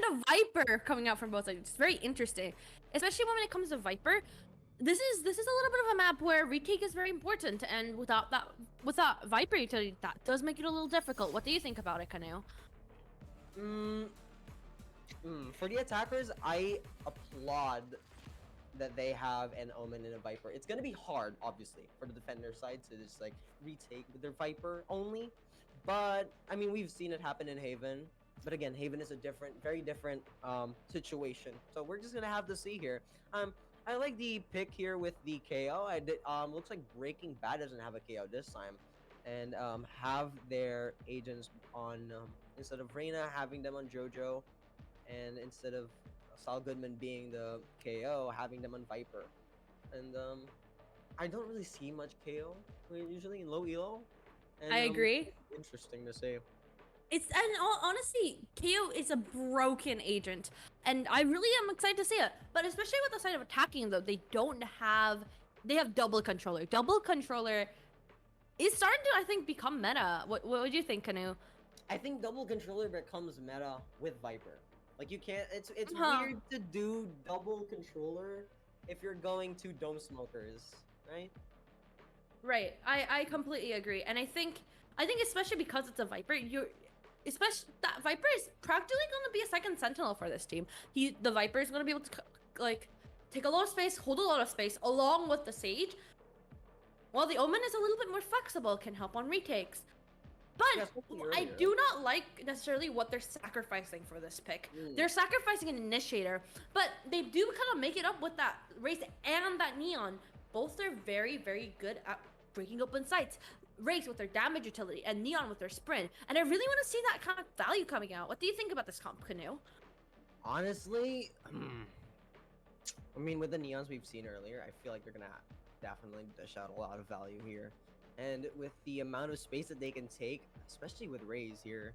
a Viper coming out from both sides. It's very interesting, especially when it comes to Viper. This is a little bit of a map where retake is very important, and without Viper utility, that does make it a little difficult. What do you think about it, Kanu? For the attackers, I applaud that they have an Omen and a Viper. It's gonna be hard, obviously, for the defender side to just like retake with their Viper only. But I mean, we've seen it happen in Haven. But again, Haven is a very different situation. So we're just gonna have to see here. I like the pick here with the KO. Looks like Breaking Bad doesn't have a KO this time, and have their agents on instead of Reyna, having them on JoJo, and instead of Saul Goodman being the KO, having them on Viper. And I don't really see much KO usually in low elo. And, I agree. Interesting to see. Honestly, KO is a broken agent, and I really am excited to see it. But especially with the side of attacking, though, they have double controller. Double controller is starting to, I think, become meta. What would you think, Kanu? I think double controller becomes meta with Viper. Like you can't. It's weird to do double controller if you're going to Dome Smokers, right? Right. I completely agree, and I think especially because it's a Viper, especially that Viper is practically going to be a second sentinel for this team. The Viper is going to be able to like take a lot of space, hold a lot of space, along with the Sage. While the Omen is a little bit more flexible, can help on retakes. But I do not like necessarily what they're sacrificing for this pick. They're sacrificing an initiator, but they do kind of make it up with that Race and that Neon. Both are very, very good at breaking open sites. Race with their damage utility and Neon with their sprint. And I really want to see that kind of value coming out. What do you think about this comp, Kanu? Honestly, I mean, with the Neons we've seen earlier, I feel like they're going to definitely dish out a lot of value here. And with the amount of space that they can take, especially with Raze here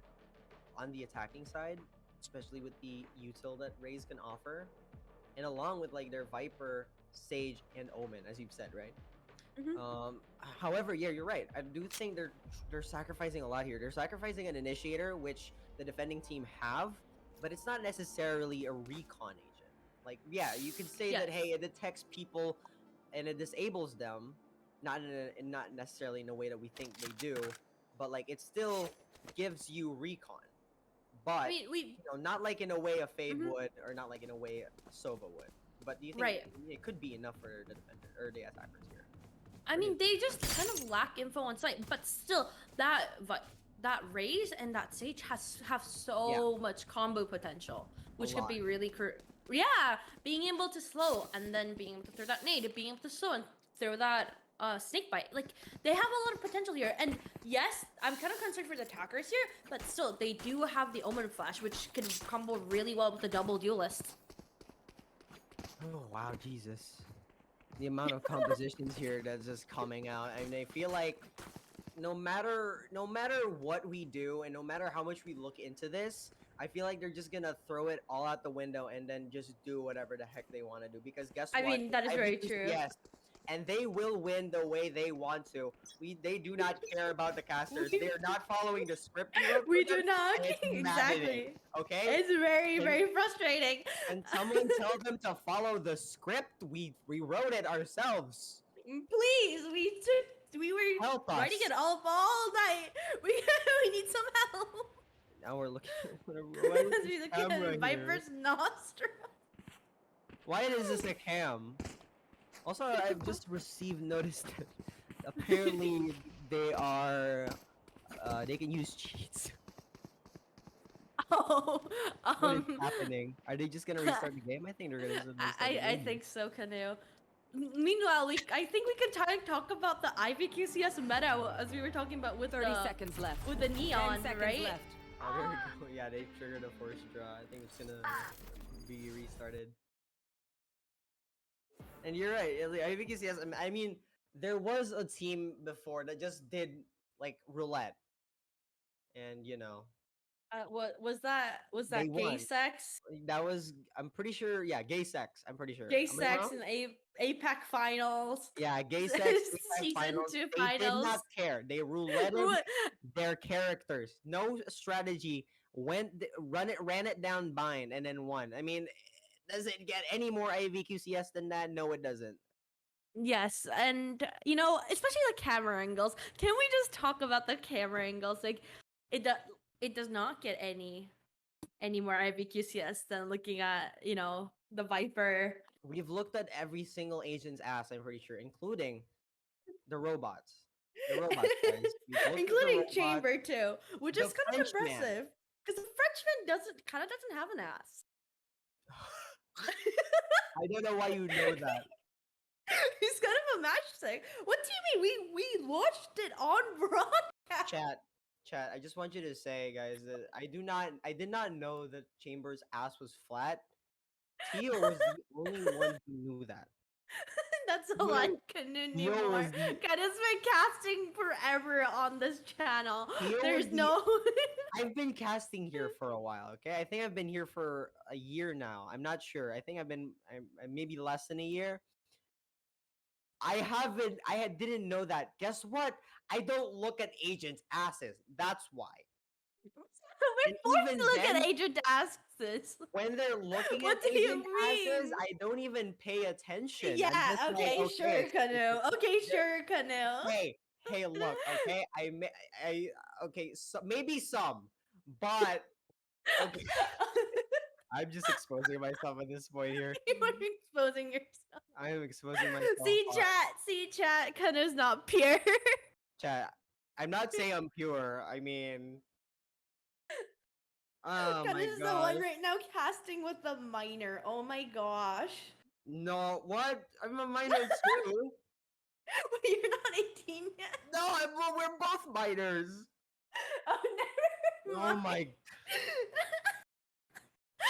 on the attacking side, especially with the util that Raze can offer, and along with like their Viper, Sage, and Omen, as you've said, right? However, yeah, you're right. I do think they're sacrificing a lot here. They're sacrificing an initiator, which the defending team have, but it's not necessarily a recon agent. Like, yeah, you could say that, hey, it detects people and it disables them. Not necessarily in a way that we think they do, but like it still gives you recon. But not like in a way a Fade would, or not like in a way a Sova would. But do you think it could be enough for the defender or the attackers here? I mean, they just kind of lack info on site, but still, that Raze and that Sage have so much combo potential, which could be really being able to slow and then being able to throw that nade, being able to slow and throw that snake bite. Like, they have a lot of potential here. And yes, I'm kind of concerned for the attackers here, but still, they do have the Omen Flash, which can combo really well with the double duelist. Oh wow, Jesus. The amount of compositions here that's just coming out. I mean, I feel like no matter what we do and no matter how much we look into this, I feel like they're just gonna throw it all out the window and then just do whatever the heck they want to do. Because guess what? I mean, that is very true. Yes. And they will win the way they want to. They do not care about the casters. They're not following the script. We do not. Exactly. Okay? It's very frustrating. And someone tell them to follow the script. We wrote it ourselves. Please, we were writing it all night. We need some help. Now we're looking at Viper's nostril. Why is this a cam? Also, I've just received notice that apparently they can use cheats. Oh, what is happening? Are they just gonna restart the game? I think they're gonna restart the game. I think so, Kanu. Meanwhile, I think we could talk about the IVQCS meta as we were talking about with 30 seconds left. With the Neon, 10 seconds right? left. Oh, there we go. Yeah, they triggered a force draw. I think it's gonna be restarted. And you're right. IVQCS. I mean, there was a team before that just did like roulette, and you know. What was that? Was that gay sex? That was. I'm pretty sure. Yeah, gay sex. I'm pretty sure. Gay sex and APAC finals. Yeah, gay sex. Season 2 finals. They did not care. They rouletted their characters. No strategy ran it down bind, and then won. I mean, does it get any more IVQCS than that? No, it doesn't. Yes, and especially the camera angles. Can we just talk about the camera angles? Like, it does not get any more IVQCS than looking at the Viper. We've looked at every single agent's ass, I'm pretty sure, including the robots. The robots, guys. We've looked at the Including robots. Chamber too, which is The kind of Frenchman. impressive because the Frenchman doesn't have an ass. I don't know why you know that. He's kind of a matchstick. What do you mean? We watched it on broadcast. Chat. I just want you to say, guys, that I did not know that Chambers' ass was flat. Tio was the only one who knew that. That's all I can anymore. was the- God has been casting forever on this channel. Tio There's was the- no. I've been casting here for a while, okay? I think I've been here for a year now. I'm not sure. I think I'm maybe less than a year. I didn't know that. Guess what? I don't look at agents' asses. That's why. We're And forced even to look then- at agent asks. When they're looking What at do you agent asses, mean? I don't even pay attention. I'm Yeah. just like, Okay. Sure, Canoe. Okay. Sure, Canoe. Hey, look, okay? Okay, so maybe some, but okay. I'm just exposing myself at this point here. You are exposing yourself. I am exposing myself. See chat. Canoe's not pure. Chat. I'm not saying I'm pure. I mean, oh my Canoe's the god. one right now casting with the minor. Oh my gosh. No, what? I'm a minor too. You're not 18 yet. No, we're both minors. Oh, never Oh mind. my.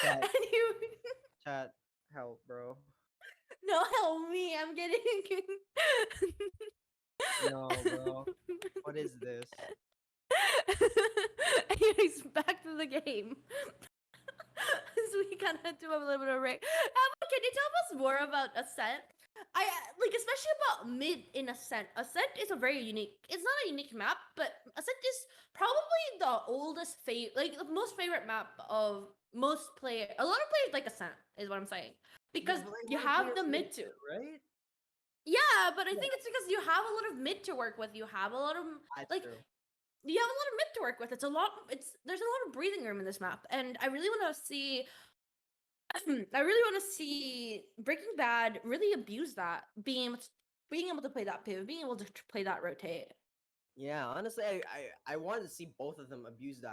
Chat, Anyway, chat, help, bro. no, help me. I'm getting. No, bro. What is this? Anyways, back to the game. So we kind of do a little bit of break. Can you tell us more about Ascent? I like, especially about mid in Ascent. Ascent is a very unique. It's not a unique map, but Ascent is probably the oldest like the most favorite map of most players. A lot of players like Ascent, is what I'm saying, because you have the mid to. Right? Yeah, but I think it's because you have a lot of mid to work with. You have a lot of That's like. true. You have a lot of mid to work with. There's a lot of breathing room in this map, and I really want to see. I really want to see Breaking Bad really abuse that, being able to play that pivot, being able to play that rotate. Yeah, honestly, I want to see both of them abuse the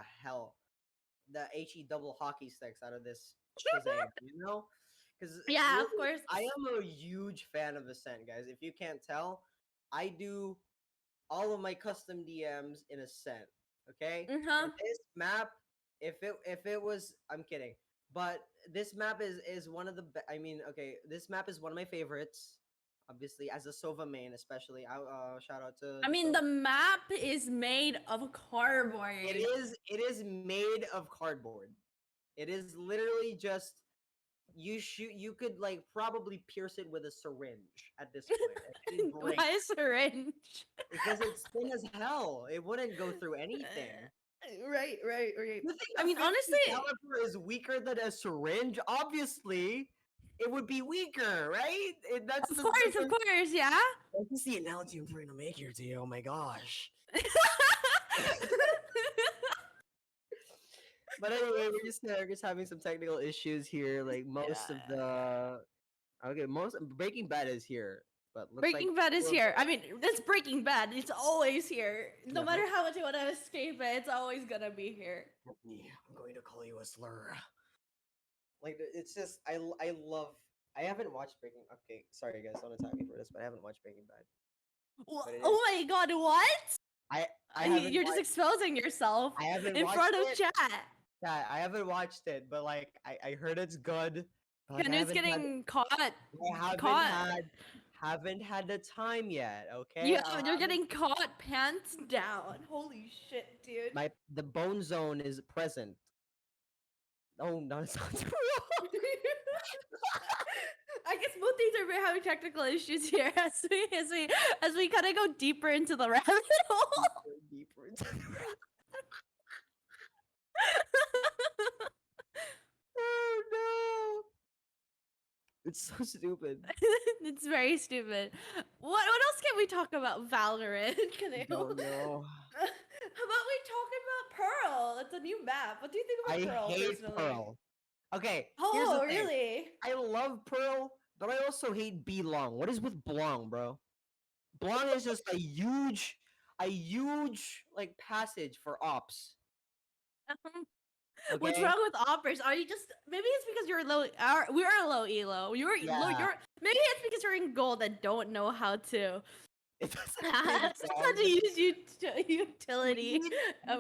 HE double hockey sticks out of this Shazam, you know? Because Yeah, of course. I am a huge fan of Ascent, guys. If you can't tell, I do all of my custom DMs in Ascent. Okay, Uh-huh. And this map, if it was, I'm kidding, but this map is one of the. I mean, okay, this map is one of my favorites. Obviously, as a Sova main, especially. Shout out to. I mean, the map is made of cardboard. It is made of cardboard. It is literally just you could like probably pierce it with a syringe at this point. It would break. Why a syringe? Because it's thin as hell. It wouldn't go through anything. Right. You think I mean, a 50 honestly, caliber is weaker than a syringe? Obviously, it would be weaker, right? That's of course, yeah. That's the analogy I'm trying to make here to you. Oh my gosh. But anyway, we're just having some technical issues here. Like most of the most Breaking Bad is here, but looks Breaking Bad is here. I mean, it's Breaking Bad. It's always here. No matter how much you want to escape it, it's always gonna be here. I'm going to call you a slur. Like it's just I love. I haven't watched Breaking. Okay, sorry guys, don't attack me for this, but I haven't watched Breaking Bad. Oh my god, what? You're just watched, exposing yourself I haven't in watched front of it. chat. Yeah, I haven't watched it, but like I heard it's good. Like, Canute's getting caught. I haven't had the time yet. Okay, You're getting caught pants down. Holy shit, dude. the bone zone is present. Oh no, it's not true. I guess both these are having technical issues here as we kind of go deeper into the rabbit hole. Deeper into the Oh no! It's so stupid. It's very stupid. What else can we talk about? Valorant, I Canoe. don't know. How about we talk about Pearl? It's a new map. What do you think I about Pearl hate personally? Pearl. Okay, here's the Oh, thing. really? I love Pearl, but I also hate Belong. What is with Belong, bro? Belong is just a huge like passage for ops. What's Okay? wrong with operas? Are you just maybe it's because you're low? We are low elo. You're low. Yeah. You're maybe it's because you're in gold and don't know how to It doesn't make how to sense. use utility. We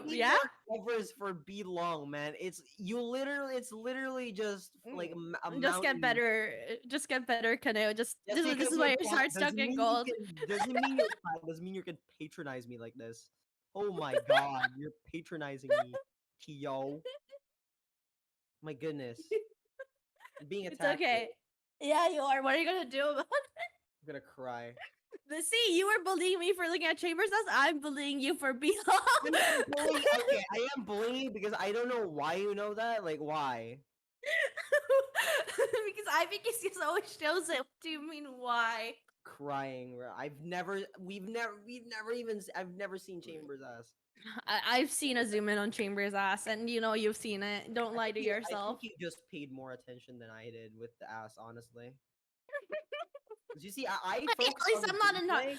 need Yeah. more covers for Belong, man. It's literally just like a Just get mountain. better. Just get better, Canoe. Just Just this because is you're why your flat heart's stuck doesn't in mean you gold. can doesn't mean you're flat, doesn't mean you can patronize me like this. Oh my god, you're patronizing me, Tio. My goodness. I'm being It's attacked okay. here. Yeah, you are. What are you gonna do about it? I'm gonna cry. See, you were bullying me for looking at Chambers. I'm bullying you for being I'm bullying, okay, I am bullying because I don't know why you know that. Like why? because IVQCS always shows it. What do you mean why? Crying. I've never seen Chambers ass. I've seen a zoom in on Chambers' ass, and you know you've seen it. Don't lie to I think yourself. you just paid more attention than I did with the ass, honestly. 'Cause you see, I At focus least on the I'm not in. gameplay.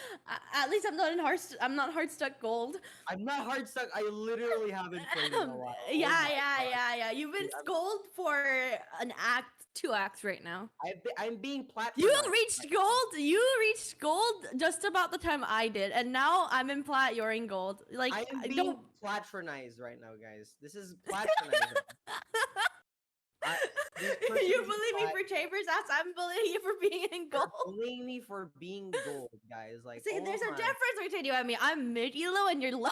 At least I'm not in hard. I'm not hard stuck gold. I'm not hard stuck. I literally haven't played in a while. Oh Yeah, my god. yeah. You've been Dude, gold for an act, 2 acts right now. I'm being You platformized reached right now. gold. You reached gold just about the time I did, and now I'm in plat. You're in gold. Like I am being don't. platronized right now, guys. This is platronizing. These You persons bully me that for Chambers' ass. I'm bullying you for being in are gold. bullying me for being gold, guys. Like, See, oh there's a my. difference between you and me. I'm mid elo and you're low.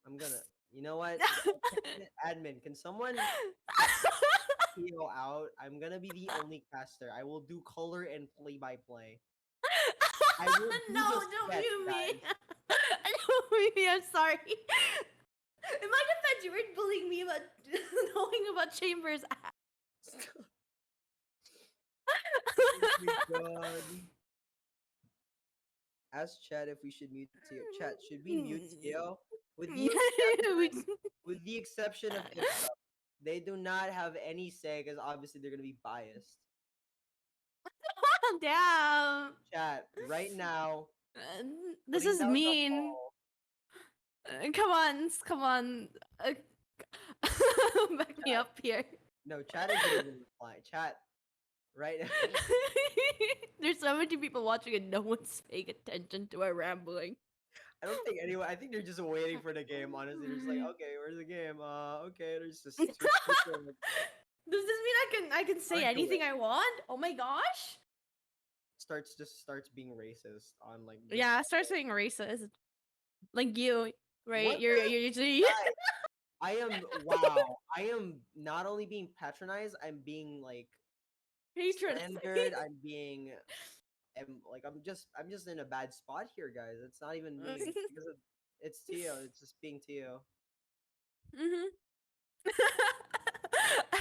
I'm gonna. You know what? Admin, can someone heal out? I'm gonna be the only caster. I will do color and play by play. I will do No, the don't sketch, mute me. guys. Don't mute me. I'm sorry. In my defense, you were bullying me about knowing about Chambers' ass. Oh my god. Ask chat if we should mute Tio. Chat, should we mute Tio? With the exception of Ipsa. They do not have any say because obviously they're gonna be biased. Damn. Chat, right now. This putting is down the mean. ball. Come on. Back me up here. No, chat isn't even replying. Chat, right now. There's so many people watching and no one's paying attention to our rambling. I don't think anyone. I think they're just waiting for the game. Honestly, they're just like, okay, where's the game? Okay, there's just. Does this mean I can say Aren't anything doing. I want? Oh my gosh! Starts being racist on like. Yeah, start saying racist, like you, right? What You're the- usually. Guys, I am wow. I am not only being patronized. I'm being like slandered. I'm being. I'm just in a bad spot here, guys. It's not even me. Because it's Tio. It's just being Tio.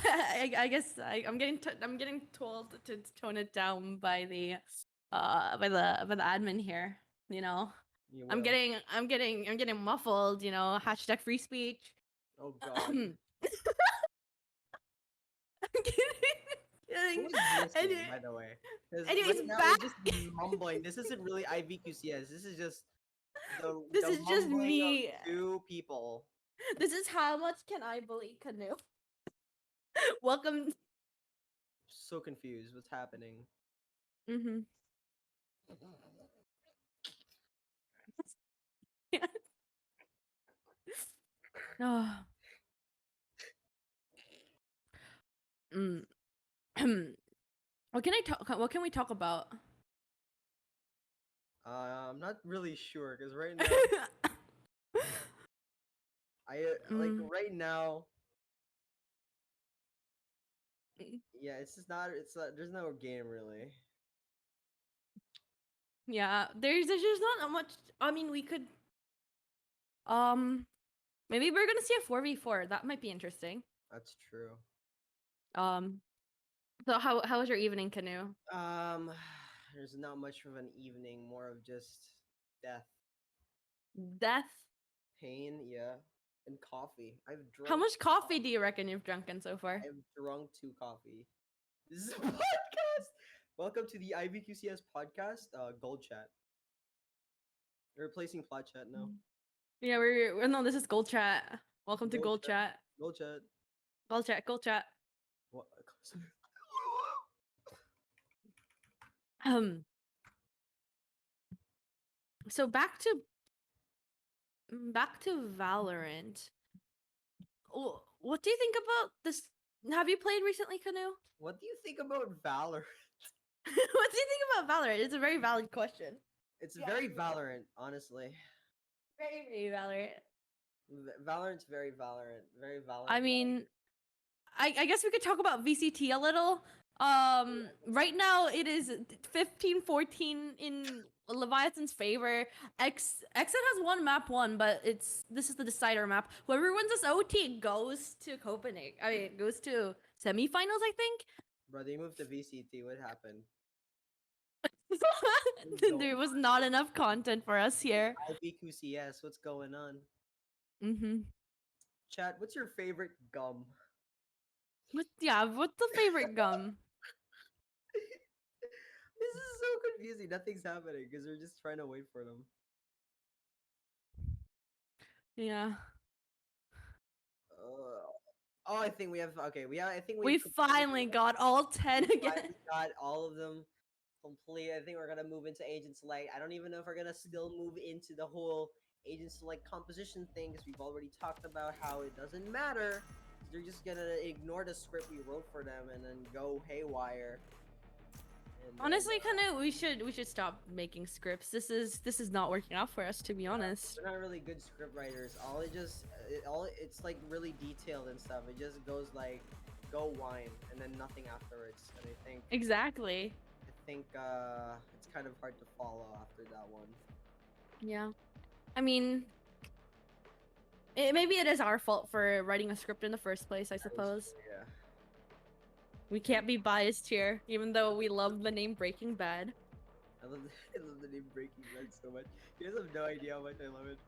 I guess I'm getting told to tone it down by the admin here. You know, You I'm will. getting muffled. You know, hashtag free speech. Oh god. I'm Who kidding. is listening, by the way? 'Cause Anyways, right now back. we're just mumbling. This isn't really IVQCS. This is just This the is just mumbling me. of two people. This is how much can I bully Canoe? Welcome. So confused. What's happening? Mm-hmm. Oh. Mm. What can I talk? What can we talk about? I'm not really sure because right now like right now. Yeah, it's just not. It's not. There's no game really. Yeah, there's just not that much. I mean, we could. Um, Maybe we're gonna see a 4v4. That might be interesting. That's true. So how was your evening, Canoe? There's not much of an evening, more of just death, Death. pain, yeah, and coffee. How much coffee do you reckon you've drunken so far? I've drunk 2 coffee. This is a podcast. Welcome to the IVQCS podcast, Gold Chat. We're replacing Plot Chat now. Yeah, we're no, this is Gold Chat. Welcome to Gold Chat. Gold Chat. Gold Chat, Gold Chat. What? So back to Valorant. What do you think about this? Have you played recently, Canoe? What do you think about Valorant? What do you think about Valorant? It's a very valid question. It's very Valorant, honestly. Very Valorant. Valorant's very Valorant. Very Valorant. I mean, I guess we could talk about VCT a little. Right now it is 15-14 in Leviathan's favor. Exit has one map won, but this is the decider map. Whoever wins this OT goes to Copenhagen. I mean, goes to semifinals, I think. Bro, they moved to VCT. What happened? There was not enough content for us here. IVQCS, what's going on? Mm-hmm. Chat, what's your favorite gum? What's the favorite gum? This is so confusing. Nothing's happening because we're just trying to wait for them. Yeah. I think we have. Okay, I think we finally got all 10 again. We got all of them complete. I think we're gonna move into agent select. I don't even know if we're gonna still move into the whole agent select composition thing because we've already talked about how it doesn't matter. They're just gonna ignore the script we wrote for them and then go haywire. Honestly, Canoe, we should stop making scripts. This is not working out for us, to be honest. We're not really good script writers. It's like really detailed and stuff. It just goes like, go whine, and then nothing afterwards. And I think exactly. I think it's kind of hard to follow after that one. Yeah, I mean, maybe it is our fault for writing a script in the first place, I suppose. Yeah. We can't be biased here, even though we love the name Breaking Bad. I love the name Breaking Bad so much. You guys have no idea how much I love it.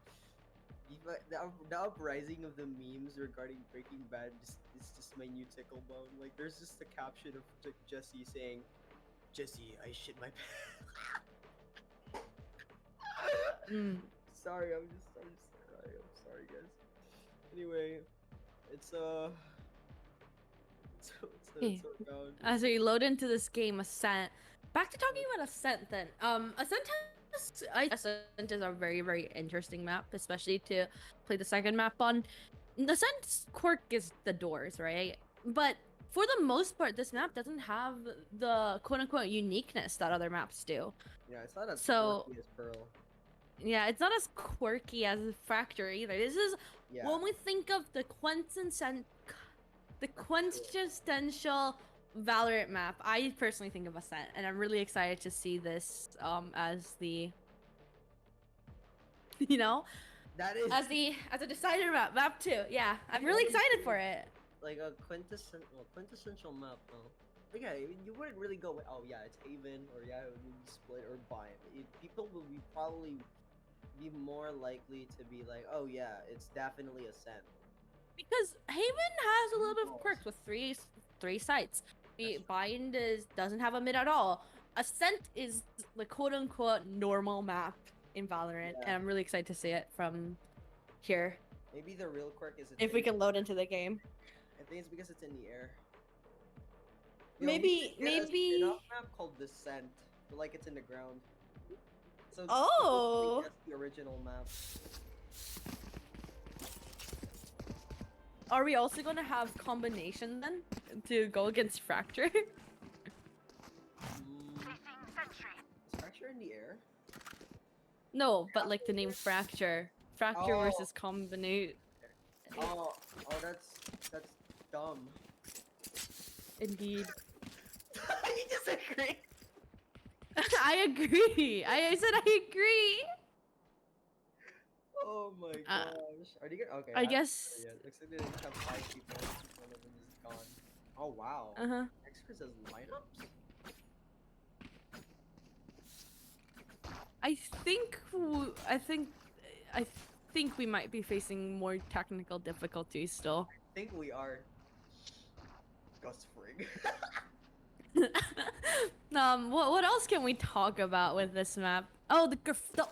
The uprising of the memes regarding Breaking Bad is just my new tickle bone. Like, there's just a caption of Jesse saying, "Jesse, I shit my pants." Sorry, I'm sorry, guys. Anyway, it's as we load into this game, Ascent. Back to talking about Ascent then. Ascent is a very, very interesting map, especially to play the second map on. Ascent's quirk is the doors, right? But for the most part, this map doesn't have the quote-unquote uniqueness that other maps do. Yeah, it's not as quirky as Pearl. Yeah, it's not as quirky as Fracture either. This is when we think of the quintessential Valorant map, I personally think of Ascent, and I'm really excited to see this as the as a decider map 2. Yeah, I'm really excited for it. Like a quintessential map, though. Yeah, you wouldn't really go with, oh yeah, it's Haven, or yeah, it would be Split or Bind. People will probably be more likely to be like, oh yeah, it's definitely Ascent. Because Haven has a little bit of quirks with three sites. The Bind doesn't have a mid at all. Ascent is the quote-unquote normal map in Valorant, and I'm really excited to see it from here. Maybe the real quirk is if we can load into the game. I think it's because it's in the air. Maybe a map called Descent, but like it's in the ground. So that's the original map. Are we also gonna have combination then to go against Fracture? Is Fracture in the air? No, but like the name Fracture. Fracture versus combinate. Oh, that's dumb. Indeed. You disagree? I agree. I said I agree. Oh my Uh, gosh. Are they gonna? Okay, I I haven't guess. started yet. Looks like they just have 5 people. One of them is gone. Oh wow. Uh huh. Expert says lineups. I think. I think we might be facing more technical difficulties still. I think we are. Gus Frig. What else can we talk about with this map? Oh, the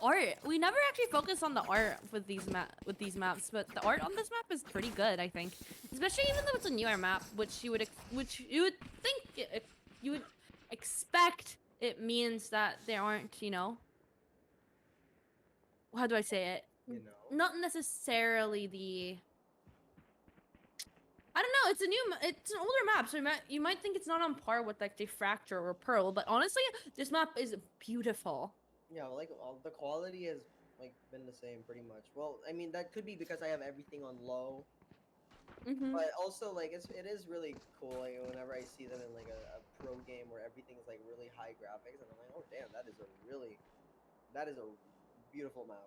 art. We never actually focus on the art with these maps, but the art on this map is pretty good, I think. Especially even though it's a newer map, which you would think you would expect it means that there aren't, how do I say it? You know. Not necessarily the. I don't know. It's an older map, so you might think it's not on par with like the Fracture or Pearl, but honestly, this map is beautiful. Yeah, like the quality has like been the same pretty much. Well, I mean that could be because I have everything on low, Mm-hmm. but also like it is really cool. Like whenever I see them in like a pro game where everything is like really high graphics, and I'm like, oh damn, that is a beautiful map.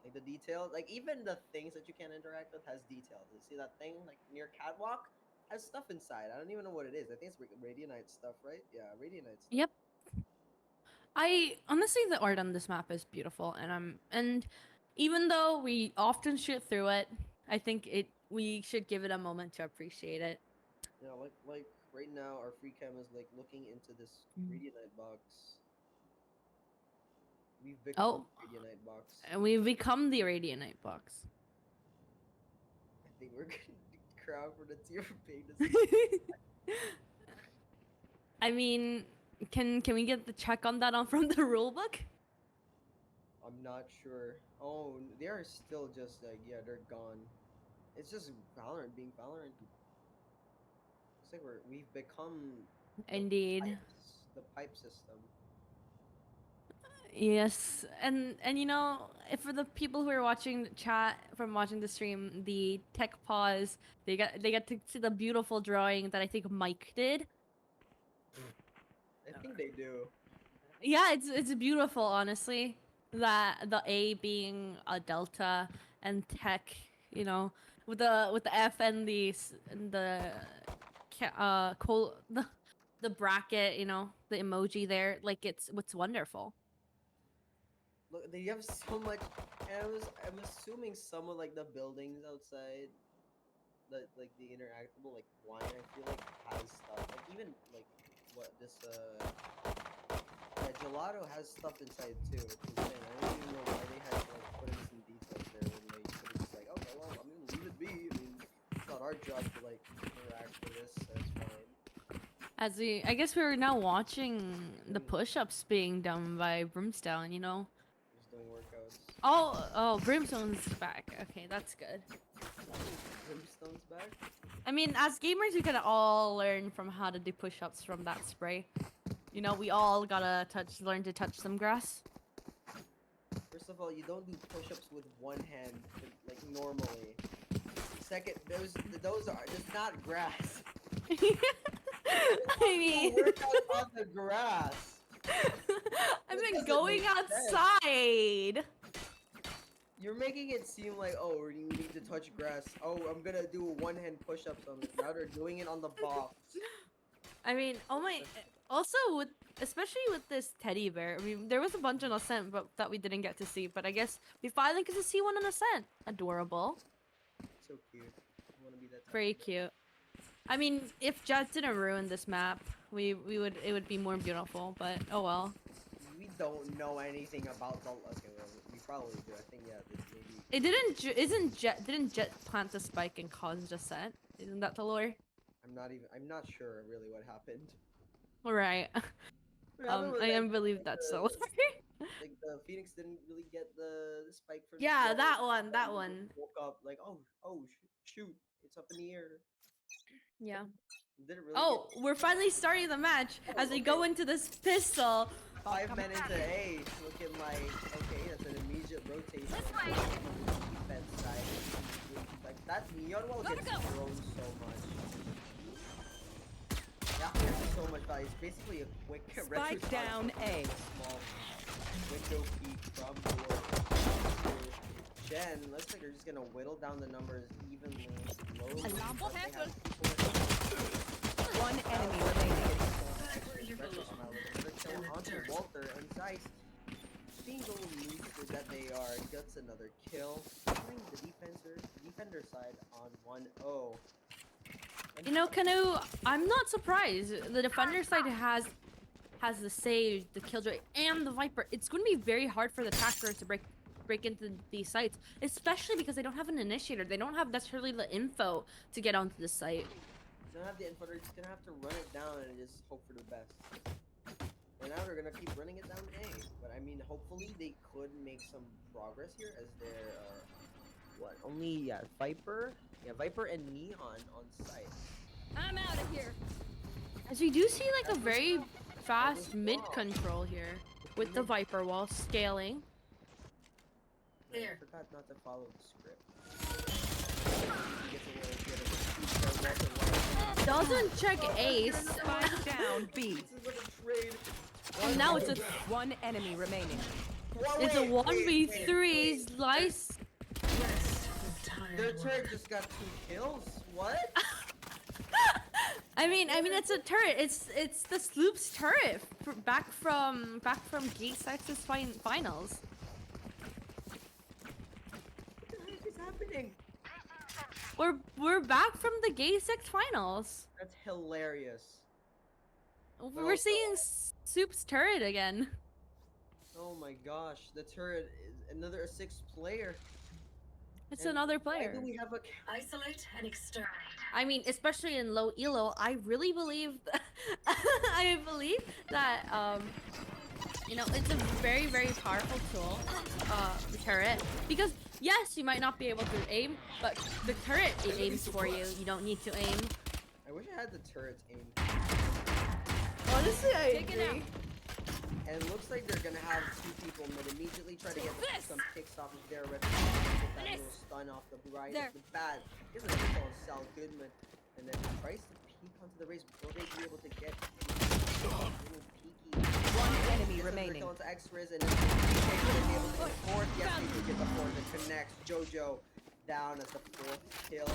Like the detail, like even the things that you can interact with has details. You see that thing like near catwalk has stuff inside. I don't even know what it is. I think it's Radianite stuff, right? Yeah, Radianite stuff. Yep. I honestly, the art on this map is beautiful, and even though we often shoot through it, I think we should give it a moment to appreciate it. Yeah, like right now our free cam is like looking into this Radianite box. We've become Oh, Radianite box. and we've become the Radianite box. I think we're gonna crowd for the tier for pay. I mean, can we get the check on that on from the rulebook? I'm not sure. Oh, they are still just like yeah, they're gone. It's just Valorant being Valorant. Looks like we've become Indeed. the pipe system. Yes, and for the people who are watching the chat from watching the stream, the tech pause, they get to see the beautiful drawing that I think Mike did. I think they do. Yeah, it's beautiful, honestly. That the A being a delta and tech, with the F and the bracket, the emoji there, like it's wonderful. Look, they have so much. And I'm assuming some of like the buildings outside, like the interactable like wine. I feel like has stuff. Like even like what this yeah, gelato has stuff inside too. Which is insane. I don't even know why they had to like put in some details there when they could have just like okay, well I'm gonna leave it be. I mean, it's not our job to like interact with this, so it's fine. I guess we're now watching the push-ups being done by Brimstone, Just doing workouts. Oh, Brimstone's back. Okay, that's good. Brimstone's back. I mean, as gamers, we can all learn from how to do push-ups from that spray. We all gotta learn to touch some grass. First of all, you don't do push-ups with one hand like normally. Second, those are just not grass. I mean, workout on the grass. I've That been doesn't going make sense. outside. You're making it seem like, oh, you need to touch grass. Oh, I'm gonna do one-hand push-ups on it. Now they're doing it on the box. I mean, oh my. Also, especially with this teddy bear, I mean, there was a bunch on Ascent, but that we didn't get to see. But I guess we finally get to see one on Ascent. Adorable. So cute. I wanna be that type Very of guy. cute. I mean, if Jet didn't ruin this map, it would be more beautiful. But oh well. We don't know anything about the. Okay, well, we probably do. I think yeah, this maybe. It didn't Jet plant the spike and cause Ascent? Isn't that the lore? I'm not sure really what happened. Right. I believe that's the lore. Like the Phoenix didn't really get the spike from. Yeah, the that start, one. and That then one. Woke up like shoot, it's up in the air. Yeah. Didn't really. Oh, we're finally starting the match as we go into this pistol. 5 minutes to A, looking like okay, that's an immediate rotation. Defense side, like that neon wall gets thrown so much. Yeah, there's so much value. It's basically a quick Spike down A. Small window peek from door to Gen, looks like they're just gonna whittle down the numbers evenly. Slowly. Alarm but they have careful. people One enemy remaining. Another kill onto Walter and Zeiss. Being the little moves that they are, gets another kill. Putting the defender side on 1-0. You know, Canoe, I'm not surprised. The defender side has the save, the killjoy, and the viper. It's going to be very hard for the attackers to break into these sites, especially because they don't have an initiator. They don't have necessarily the info to get onto the site. They don't have the info. They're just gonna have to run it down and just hope for the best. And now they're gonna keep running it down A. But I mean, hopefully they could make some progress here as they're Viper and Neon on site. I'm out of here. As we do see like a very fast mid control here with the viper wall scaling. I forgot not to follow the script. Doesn't check ace. Spike down B. And now it's a One enemy remaining. it's a 1v3 slice. Their turret just got 2 kills. What? I mean it's a turret. It's the Sloop's turret back from Gate 6's finals. What the heck is happening? We're back from the Gate 6 finals. That's hilarious. We're seeing Soup's turret again. Oh my gosh, the turret is another 6th player. It's And another why player. do we have a Isolate and exterminate. I mean, especially in low elo, I really believe I believe that you know, it's a very, very powerful tool, the turret, because yes, you might not be able to aim, but the turret it aims for you. You don't need to aim. I wish I had the turret's aim. Honestly, I Take it agree. And it looks like they're gonna have 2 people but immediately try to get some kicks off of their red. Get that little stun off the right, There. the bad. Gives a kill on Sal Goodman, and then tries to peek onto the race. Will they be able to get a little peeky? One enemy Gets another remaining. kill onto X-Riz, and then will they be able to get the 4th? Yes, they do get the 4th. It connects. Jojo down as the 4th kill.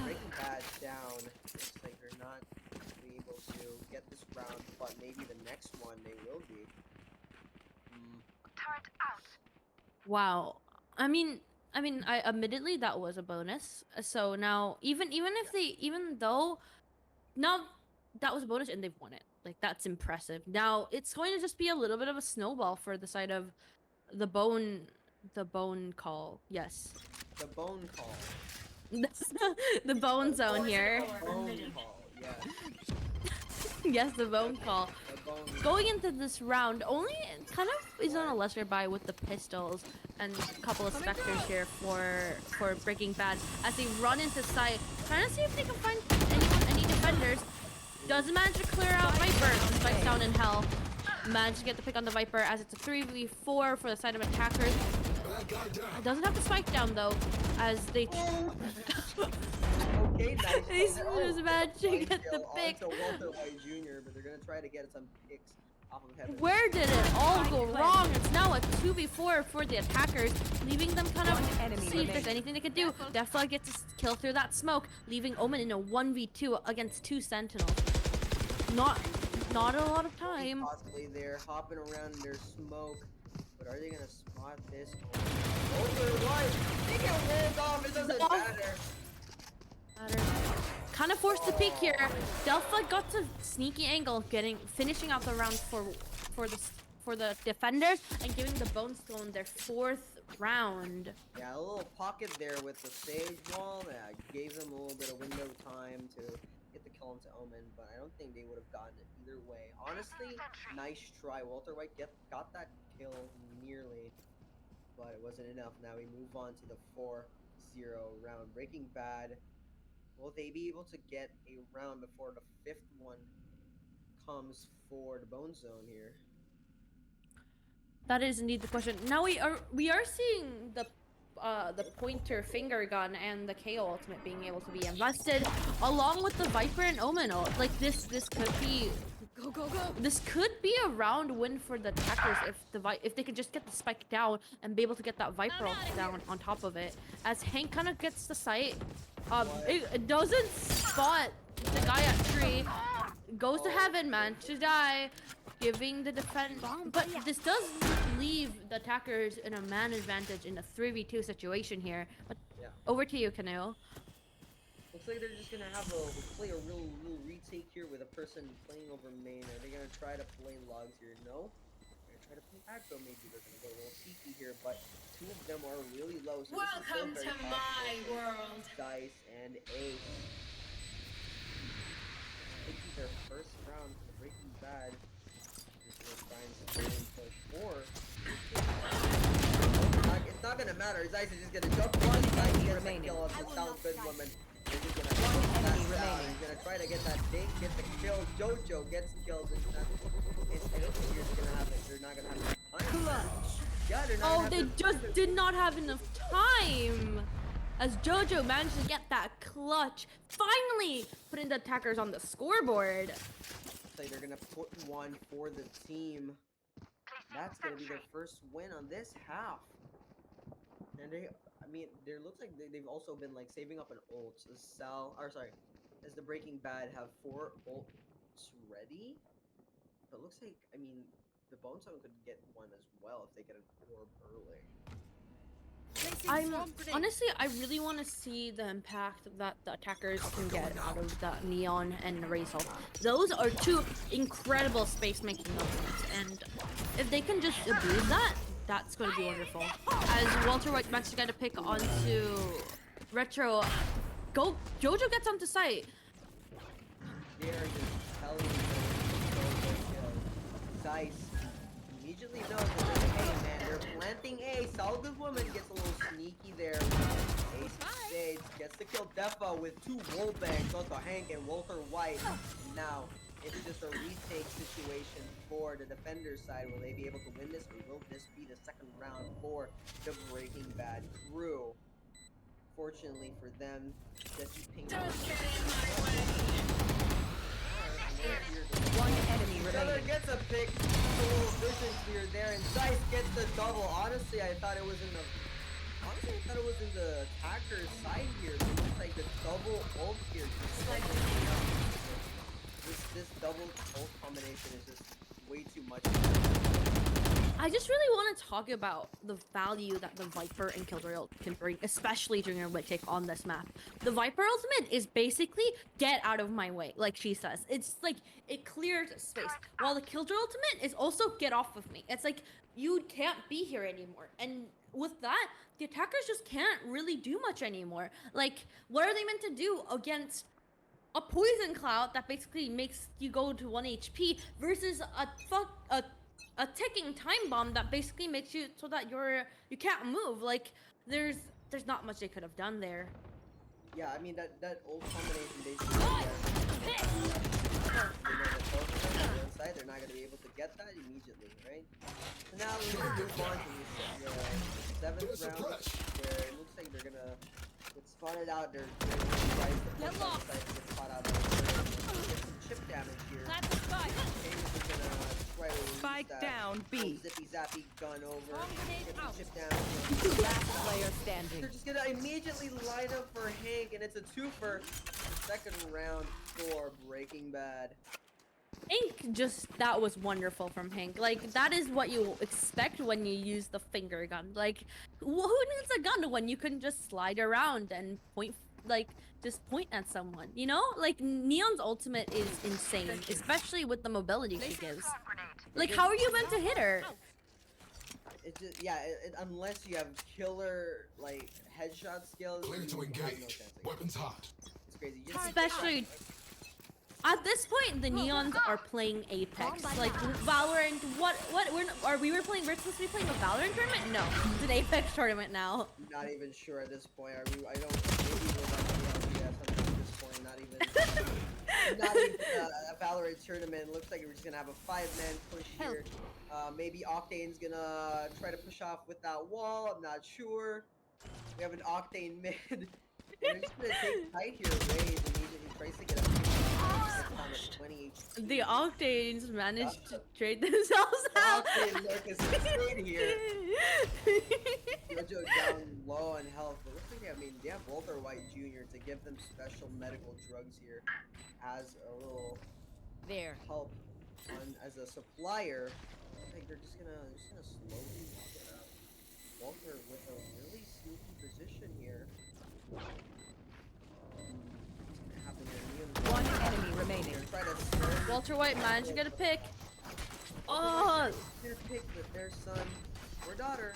Breaking Bad down. Looks like they're not be able to get this round, but maybe the next one they will be. Turret out. Wow. I mean, I admittedly that was a bonus. So now, even though now that was a bonus and they've won it, like that's impressive. Now it's going to just be a little bit of a snowball for the side of the bone call. Yes, The bone call. the bone zone here. Bone call, yeah. Yes, the bone call. The bone Going into this round, only kind of is on a lesser buy with the pistols and a couple of specters here for Breaking Bad as they run into sight, trying to see if they can find any defenders. Doesn't manage to clear out Viper. Spikes down in hell. Managed to get the pick on the Viper as it's a 3v4 for the side of attackers. Doesn't have the spike down though, as they. Okay, nice. He's just managed to get the pick. Onto Walter White Jr., but they're gonna try to get some picks off of heaven. Where did it all go wrong? It's now a 2v4 for the attackers, leaving them kind of see if there's anything they could do. Defla gets a kill through that smoke, leaving Omen in a 1v2 against 2 Sentinels. Not a lot of time. Possibly they're hopping around in their smoke, but are they gonna spot this? Walter White, they get rolled off. It doesn't matter. Kind of forced to peek here. Delphi got to sneaky angle, finishing out the round for the defenders and giving the Bone Stone their 4th round. Yeah, a little pocket there with the sage wall that gave them a little bit of window time to get the kill into Omen, but I don't think they would have gotten it either way. Honestly, nice try. Walter White got that kill nearly, but it wasn't enough. Now we move on to the 4-0 round. Breaking Bad. Will they be able to get a round before the 5th one comes for the Bone Zone here? That is indeed the question. Now we are seeing the pointer finger gun and the KO ultimate being able to be invested along with the Viper and Omen ult. Like this could be Go, go, go. This could be a round win for the attackers if they could just get the spike down and be able to get that Viper ult down on top of it. As Hank kind of gets the sight, it doesn't spot the guy at tree. Goes to heaven, man, to die, giving the defense. But this does leave the attackers in a man advantage in a 3v2 situation here. But Yeah. over to you, Canoe. Looks like they're just gonna have play a real retake here with a person playing over main. Are they gonna try to play logs here? No. They're gonna try to play aggro. Maybe they're gonna go a little cheeky here, but two of them are really low. So Welcome this is to my world. Dice and Ace. This is their first round for the Breaking Bad. Just gonna try and push four. It's not gonna matter. His Ice is just gonna jump one side. He gets a kill off the sound good woman. They're just gonna enemy that down. remaining. He's gonna try to get that dink, get the kill. Jojo gets kills. I don't think you're just gonna have it. They're not gonna have enough time. Yeah, they're not Oh, gonna they have just did not have enough time. As Jojo managed to get that clutch, finally putting the attackers on the scoreboard. Like they're gonna put one for the team. That's gonna be their first win on this half. And I mean, there looks like they've also been like saving up an ult. As the Breaking Bad have 4 ults ready. But it looks like, I mean, the Bone Zone could get one as well if they get an orb early. Honestly, I really want to see the impact that the attackers can get out of the Neon and Razor. Those are two incredible space making elements, and if they can just abuse that, that's going to be wonderful. As Walter White managed to get a pick onto Retro, Jojo gets onto site. They are just telling you Dice immediately knows that hey man, they're planting A. Solid woman gets a little sneaky there. Ace Shades gets the kill. Defa with 2 wall bangs onto Hank and Walter White. Now it's just a retake situation for the defender side. Will they be able to win this, or will this be the second round for the Breaking Bad crew? Fortunately for them, Jesse Pink. One enemy Taylor remaining. gets a pick, a little vision clear there, and Dice gets the double. Honestly, I thought it was in the attacker's side here. It looks like the double ult here. This double ult combination is just way too much. I just really want to talk about the value that the Viper and Killjoy ult can bring, especially during a retake on this map. The Viper ultimate is basically get out of my way, like she says. It's like it clears space, while the Killjoy ultimate is also get off of me. It's like you can't be here anymore, and with that, the attackers just can't really do much anymore. Like, what are they meant to do against a poison cloud that basically makes you go to 1 HP versus a ticking time bomb that basically makes you so that you can't move? Like, there's not much they could have done there. Yeah, I mean that old combination basically. They're not gonna be able to get that immediately, right? So now we move on to the 7th round, where it looks like they're gonna get spotted out. They're get spot out. Get some chip damage here. James is gonna try to release Spike that down B. Zippy zappy gun over. grenade Get some out. chip damage. Last player standing. They're just gonna immediately line up for Hank, and it's a 2-for the second round for Breaking Bad. Hank that was wonderful from Hank. Like, that is what you expect when you use the finger gun. Like, who needs a gun when you can just slide around and just point at someone, you know? Like, Neon's ultimate is insane, especially with the mobility she gives. Like, how are you meant to hit her? It just, yeah, unless you have killer, like, headshot skills. Clear to you have no engage. chance against it. Weapons hot. It's crazy. You just Especially at this point, the Neons are playing Apex. Like, Valorant, we were supposed to be playing a Valorant tournament? No, it's an Apex tournament now. not even sure at this point. Maybe we're about to be at this point. Not even a Valorant tournament. Looks like we're just gonna have a 5-man push here. Maybe Octane's gonna try to push off with that wall. I'm not sure. We have an Octane mid. And we're just gonna take tight here. Raze immediately tries to get a 20 HP. the Octanes managed to trade themselves out. Octane Lucas is straight here. Jojo down low on health, but looks like, I mean, they have Walter White Jr. to give them special medical drugs here as a little There. help as a supplier. I think they're just gonna slowly walk it out. Walter with a really sneaky position here. What's gonna happen here? Neon One enemy remaining. try to slow Walter White managed to get a pick. Oh, their pick with their son or daughter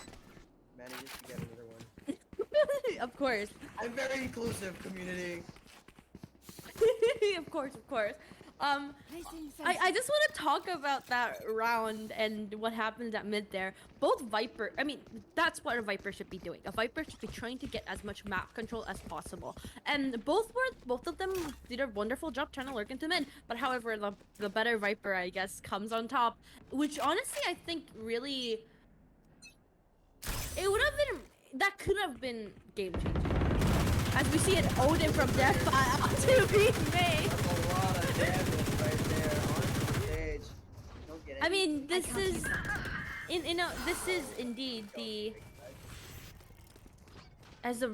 manages to get another one. of course. I'm very inclusive, community. Of course, of course. I just want to talk about that round and what happened at mid there. Both Viper, I mean, that's what a Viper should be doing. A Viper should be trying to get as much map control as possible. And both of them did a wonderful job trying to lurk into mid. But however, the better Viper, I guess, comes on top. Which honestly, I think really, it would have been, that could have been game changing. As we see an Odin from death to be made. That's a lot of damage right there on the stage. Don't get I any- mean, this is, this is indeed the, as they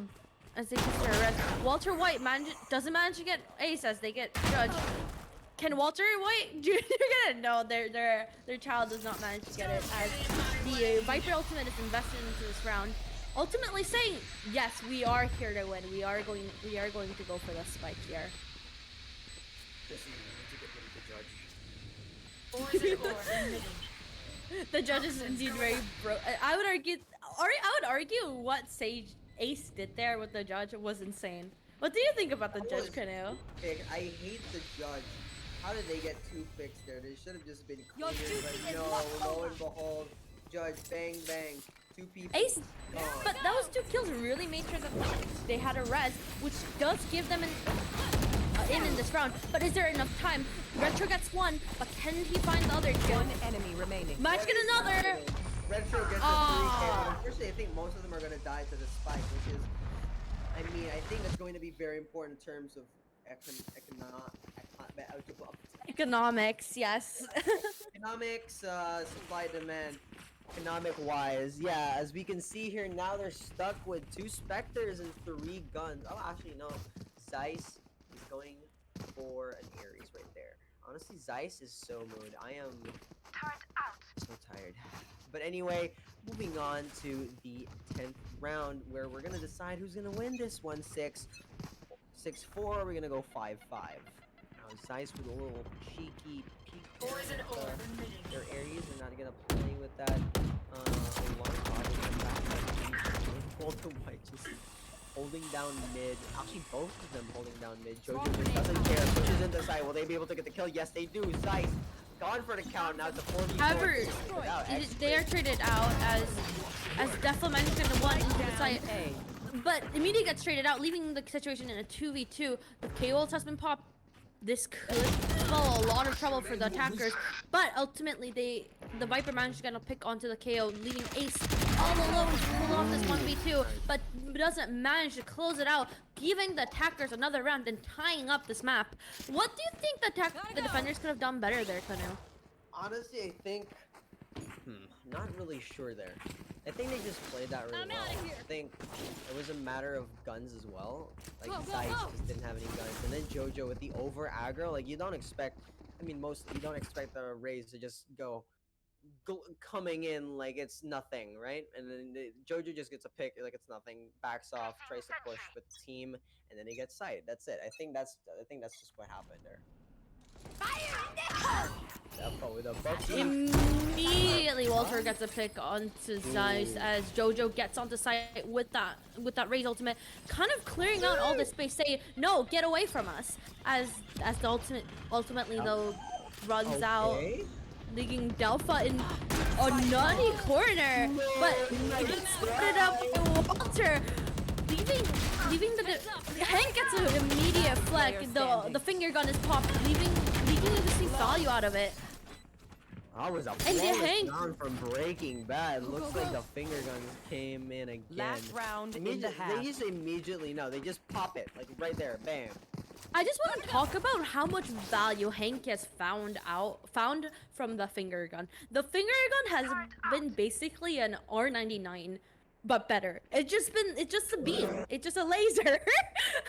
consider red. Walter White doesn't manage to get ace as they get judged. Can Walter White Jr. get it? No, their child does not manage to get it as the Viper ultimate is invested into this round. Ultimately saying, yes, we are here to win. We are going to go for the spike here. This is a good judge. The judge is indeed very broke. I would argue what Sage Ace did there with the judge was insane. What do you think about the judge, Kanu? I hate the judge. How did they get 2 picks there? They should have just been Your clean, duty but is no, not lo over. and behold, judge, bang, bang, 2 people. Ace, gone. but those 2 kills really made sure that they had a res, which does give them an in this round. But is there enough time? Retro gets 1, but can he find the other kill? One enemy remaining. Match get another. Retro gets a 3K, but unfortunately, I think most of them are going to die to the spike, which is, I mean, I think that's going to be very important in terms of Economics, yes. economics, supply demand. Economic wise, yeah, as we can see here now, they're stuck with 2 Spectres and 3 guns. Oh, actually, no. Zeiss is going for an Ares right there. Honestly, Zeiss is so mood. I am so tired. But anyway, moving on to the 10th round, where we're gonna decide who's gonna win this one. 6-4, we're gonna go 5-5. Now, Zeiss with a little cheeky peek there at, their areas. They're not gonna play with that. Walter White just holding down mid. Actually, both of them holding down mid. Jojo just doesn't care. Pushes into side. Will they be able to get the kill? Yes, they do. Zeiss gone for the count. Now it's a 4v4. However, they are traded out as Defla managed to 1 into the site. But immediately gets traded out, leaving the situation in a 2v2. The KO ult has been popped. This could spell a lot of trouble for the attackers, but ultimately the Viper managed to get a pick onto the KO, leaving Ace all alone to pull off this 1v2, but doesn't manage to close it out, giving the attackers another round and tying up this map. What do you think the defenders could have done better there, Kanu? Honestly, I think not really sure there. I think they just played that really well. I think it was a matter of guns as well. Like Zeiss just didn't have any guns, and then Jojo with the over aggro. Like you don't expect. I mean, you don't expect the Rays to just go coming in like it's nothing, right? And then Jojo just gets a pick like it's nothing, backs off, tries to push with the team, and then he gets sight. That's it. I think that's just what happened there. Immediately Walter gets a pick onto Zeiss as Jojo gets onto site with that Raze ultimate, kind of clearing out all this space, saying, no, get away from us. As the ultimately though runs out, leaving Delpha in a nutty corner, but he gets spotted up by Walter, leaving the Hank gets an immediate fleck. The finger gun is popped, leaving you to see value out of it. That was a Hank round from Breaking Bad. Looks like the finger guns came in again. Last round in the half. They just immediately they just pop it like right there, bam. I just want to talk about how much value Hank has found from the finger gun. The finger gun has been basically an R99, but better. It's just a beam. It's just a laser.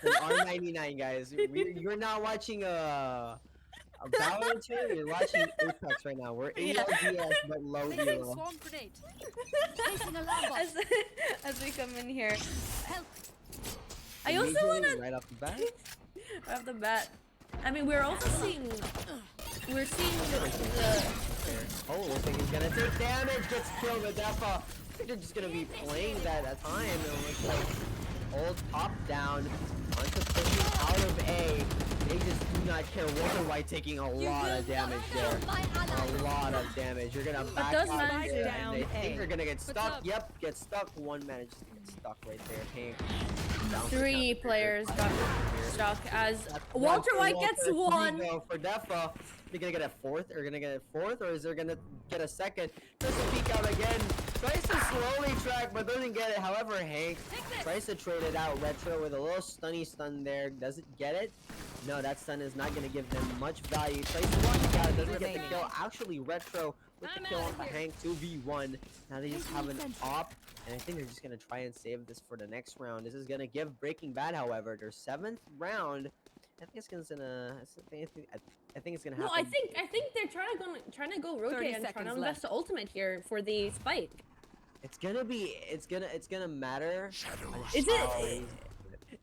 An R99, guys. You're not watching a VALORANT here. You're watching Apex right now. We're Yeah. ALGS but low Placing elo. swarm grenade. Placing alarm bot. as we come in here. Help. I also Immediately, want to right off the bat. off the bat. I mean, we're also seeing the Oh, looks like he's gonna take damage. Gets killed with Defa. I think they're just gonna be playing that at time. It looks like old top down onto pushing out of A. They just do not care. Walter White taking a lot of damage there. A lot of damage. You're gonna back does out manage there, down and they think A. they're gonna get stuck. up? Yep, get stuck. One manages to get stuck right there. Hank. Down for three down. players got stuck as That's Walter for White gets Walter. one. Three go for Defa. They're gonna get a fourth, or is there gonna get a second? Tries to peek out again. Tries to slowly track, but doesn't get it. However, Hank tries to trade it out. Retro with a little stunny stun there. Doesn't get it. No, that stun is not gonna give them much value. Tries to watch it out. Doesn't get the kill. Actually, Retro with the kill on the Hank 2v1. Now they just have an op, and I think they're just gonna try and save this for the next round. This is gonna give Breaking Bad, however, their 7th round. I think it's gonna. I think it's gonna happen. No, I think they're trying to go 30 rotate and trying to seconds invest the ultimate here for the spike. It's gonna matter. on Is how it?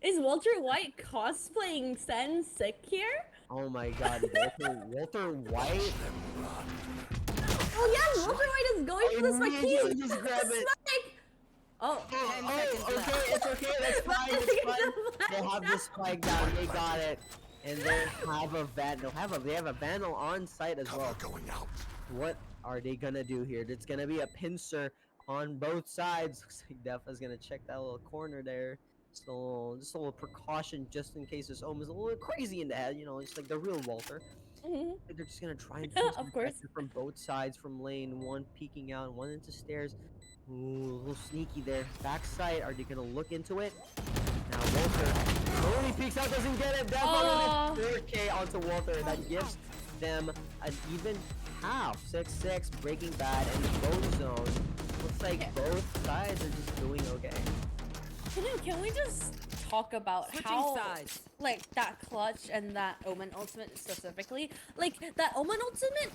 Is Walter White cosplaying Sen sick here? Oh my God, Walter White. Oh yeah, Walter White is going for the spike. immediately He's just grab it. spike. Oh. Okay, it's okay, that's fine, it's fine. They have the spike down, they got it. And they have a they have a vandal on site as well. What are they gonna do here? It's gonna be a pincer on both sides. Looks like Defa's gonna check that little corner there. Just a little precaution just in case this Omen's a little crazy in the head, you know, just like the real Walter. Mhm. They're just gonna try and Of course. from both sides from lane, one peeking out, one into stairs. Ooh, a little sneaky there. Backside, are they gonna look into it? Now Walter slowly peeks out, doesn't get it. Oh. 4K onto Walter. That gives them an even half. 6-6, Breaking Bad, and both zones. Looks like both sides are just doing okay. Can we just talk about Switching how sides. like that clutch and that Omen ultimate specifically, like that Omen ultimate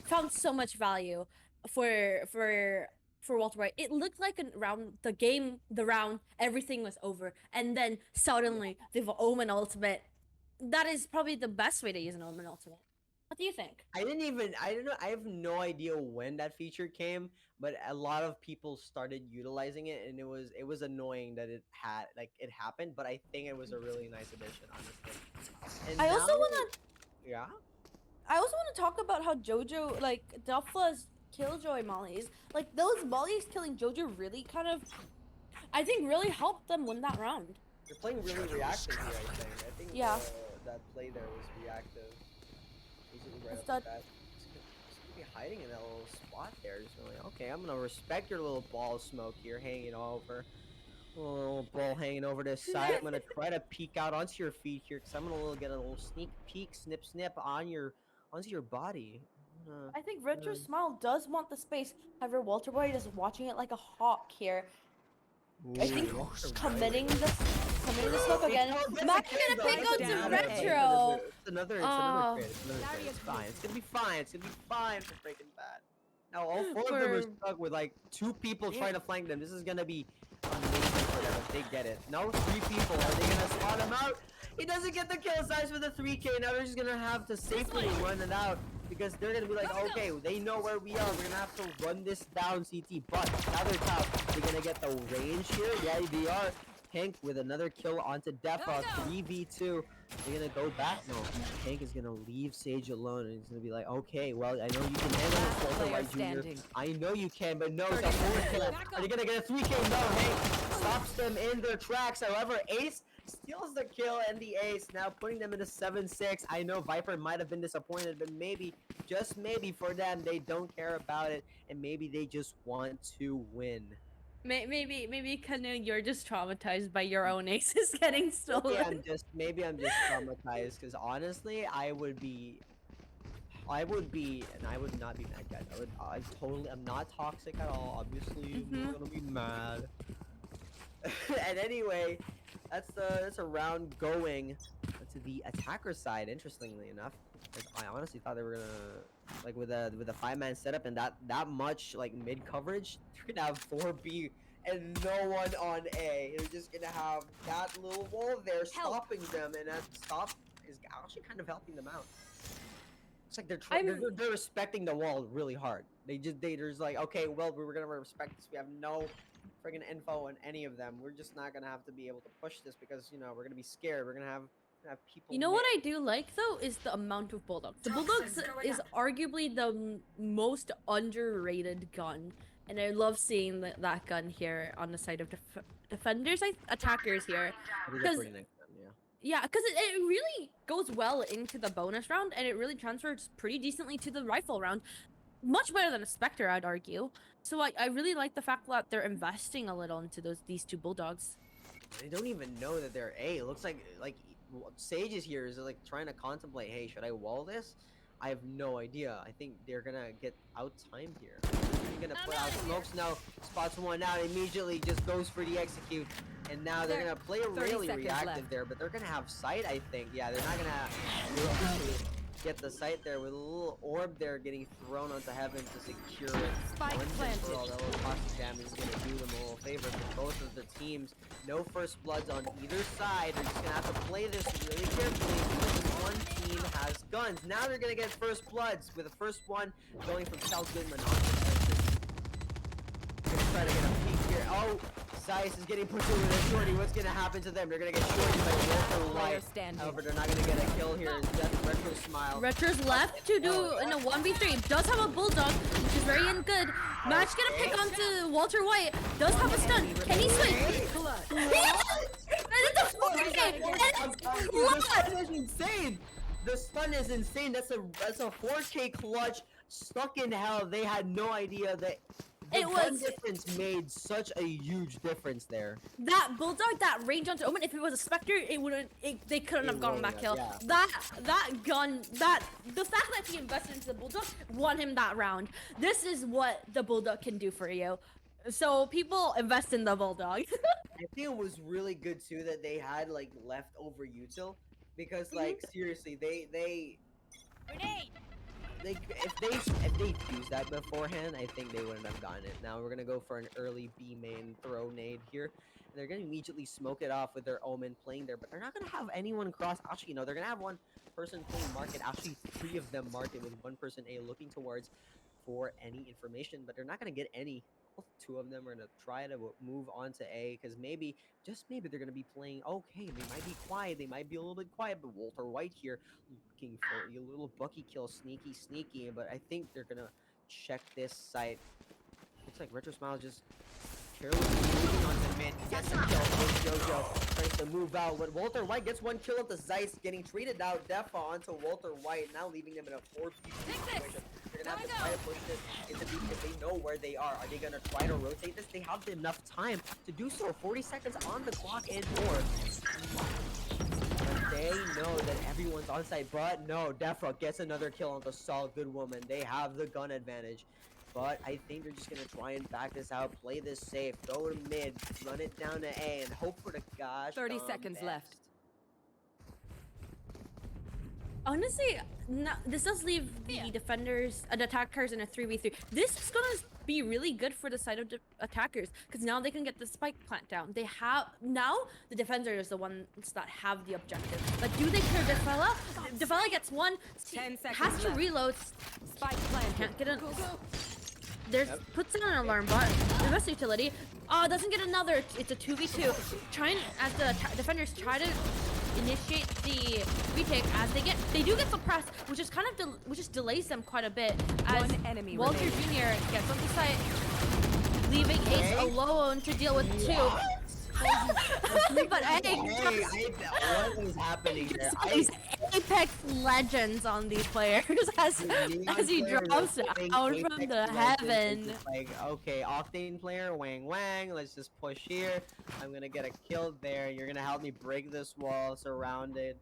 found so much value for Walter White. It looked like around the round, everything was over, and then suddenly the Omen ultimate. That is probably the best way to use an Omen ultimate. What do you think? I don't know, I have no idea when that feature came, but a lot of people started utilizing it, and it was annoying that it happened, but I think it was a really nice addition, honestly. And I also now- wanna Yeah? I also want to talk about how Jojo, like Duffla's Killjoy mollies, like those mollies killing Jojo really kind of, I think really helped them win that round. You're playing really reactive here, I think. I think Yeah. That play there was reactive. Basically right It's off the that- bat. Just gonna be hiding in that little spot there. Just really, okay, I'm gonna respect your little ball of smoke here hanging over. Little ball hanging over this side. I'm gonna try to peek out onto your feet here, because I'm gonna get a little sneak peek, snip onto your body. I think Retro Smile does want the space. However, Walter White is watching it like a hawk here. I think committing the smoke again. Max gonna pick out to Retro. It's another Oh. trade. It's fine. It's gonna be fine. It's gonna be fine for Breaking Bad. Now all four of them are stuck with like 2 people trying to flank them. This is gonna be amazing for them if they get it. No, 3 people. Are they gonna spot him out? He doesn't get the kill size with the 3K. Now they're just gonna have to safely run it out, because they're gonna be like, okay, they know where we are. We're gonna have to run this down, CT. But now they're top. They're gonna get the range here. Yeah, they are. Hank with another kill onto Defa. 3v2. They're gonna go back. No, Hank is gonna leave Sage alone, and he's gonna be like, okay, well, I know you can handle this, Walter Player White Jr. standing. I know you can, but no, it's a 4K. Are they gonna get a 3K? No, Hank stops them in their tracks. However, Ace steals the kill and the ace, now putting them in a 7-6. I know Viper might have been disappointed, but maybe, just maybe for them, they don't care about it, and maybe they just want to win. Maybe Kanu, you're just traumatized by your own aces getting stolen. Maybe I'm just traumatized because honestly, I would be, and I would not be mad, guys. I'm not toxic at all. Obviously, I'm not gonna be mad. And anyway, that's a round going to the attacker side. Interestingly enough, 'cause I honestly thought they were gonna like with a 5-man setup and that much like mid coverage, they're gonna have 4B and no one on A. They're just gonna have that little wall there stopping them, and that stop is actually kind of helping them out. It's like they're respecting the wall really hard. They're just like, okay, well, we're gonna respect this. We have no friggin' info on any of them. We're just not gonna have to be able to push this because we're gonna be scared. We're gonna have people. You know what I do like though is the amount of bulldogs. The bulldogs is arguably the most underrated gun, and I love seeing that gun here on the side of defenders, attackers here, because. Yeah, because it really goes well into the bonus round, and it really transfers pretty decently to the rifle round. Much better than a Spectre, I'd argue. So I really like the fact that they're investing a little into these two bulldogs. They don't even know that they're A. It looks like Sage is here is like trying to contemplate, hey, should I wall this? I have no idea. I think they're gonna get out time here. They're gonna put out smokes now. Spots one out, immediately just goes for the execute. And now they're gonna play really reactive there, but they're gonna have sight, I think. Yeah, they're not gonna get the sight there with a little orb there getting thrown onto heaven to secure it. Spike planted. For all that little toxic damage is gonna do them a little favor. For both of the teams, no first bloods on either side. They're just gonna have to play this really carefully because one team has guns. Now they're gonna get first bloods with the first one going from South Goodman onto gonna try to get a peek here. Oh, Zeiss is getting pushed over there. Shorty, what's gonna happen to them? They're gonna get shorty by Walter White. However, they're not gonna get a kill here. That's Retro Smile. Retro's left to do in a 1v3. Does have a bulldog, which is very good. Match gonna pick onto Walter White. Does have a stun. Can he swing? The stun is insane. The stun is insane. That's a 4K clutch. Stuck in hell. They had no idea that. The gun difference made such a huge difference there. That bulldog, that range onto Omen, if it was a Spectre, they couldn't have gotten that kill. Yeah. That gun, the fact that he invested into the bulldog won him that round. This is what the bulldog can do for you. So people invest in the bulldog. I think it was really good too that they had like leftover util, because like seriously, if they used that beforehand, I think they wouldn't have gotten it. Now we're gonna go for an early B main throw nade here. And they're gonna immediately smoke it off with their Omen playing there, but they're not gonna have anyone cross. Actually, no, they're gonna have one person playing market. Actually, 3 of them market with one person A looking towards for any information, but they're not gonna get any. 2 of them are gonna try to move on to A, because maybe, just maybe, they're gonna be playing okay. They might be quiet, they might be a little bit quiet, but Walter White here looking for a little Bucky kill, sneaky, but I think they're gonna check this site. Looks like Retro Smile just carelessly moving on to mid. He gets a kill. Jojo tries to move out, but Walter White gets 1 kill at the Zeiss, getting treated out. Defa onto Walter White, now leaving them in a 4v2 situation. They're gonna have to try to push this into B if they know where they are. Are they gonna try to rotate this? They have enough time to do so. 40 seconds on the clock and more. But they know that everyone's on site. But no, Defra gets another kill on the solid good woman. They have the gun advantage. But I think they're just gonna try and back this out, play this safe, go to mid, run it down to A, and hope for the gosh. 30 seconds left. Honestly, no, this does leave the defenders and attackers in a 3v3. This is gonna be really good for the side of the attackers, because now they can get the spike plant down. They have now the defenders are the ones that have the objective. But do they clear Defella? Defella gets 1. 10 seconds has to left. reload. Spike plant. Can't get it. There's puts in an alarm bot. The best utility. Doesn't get another. It's a 2v2. Trying as the defenders try to initiate the retake as they do get suppressed, which is kind of which just delays them quite a bit. As One enemy Walter remaining. Jr. gets on the site, leaving Ace alone to deal with 2. But hey, What is happening here? these apex legends on these players as he drops out from the heaven. Like, okay, Octane player, wang wang, let's just push here. I'm gonna get a kill there. You're gonna help me break this wall, surrounded.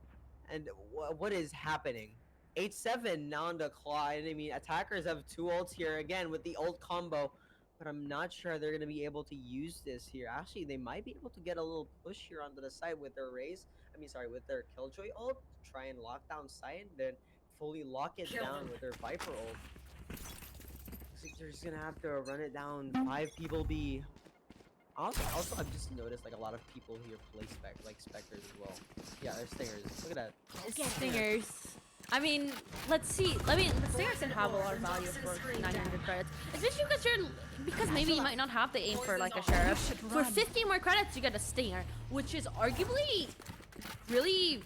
And what is happening? 8-7 on the clock. I mean, attackers have 2 ults here again with the ult combo. But I'm not sure they're going to be able to use this here. Actually, they might be able to get a little push here onto the side with their raise. With their Killjoy ult. Try and lock down side, then fully lock it down with their Viper ult. Looks like they're just going to have to run it down. 5 people B. Also, I've just noticed like a lot of people here play Spectres as well. Yeah, they're Stingers. Look at that. Stingers. I mean, let's see. The Stingers can have a lot of value for 900 credits, especially because maybe you might not have the aim for like a Sheriff. For 50 more credits, you get a Stinger, which is arguably really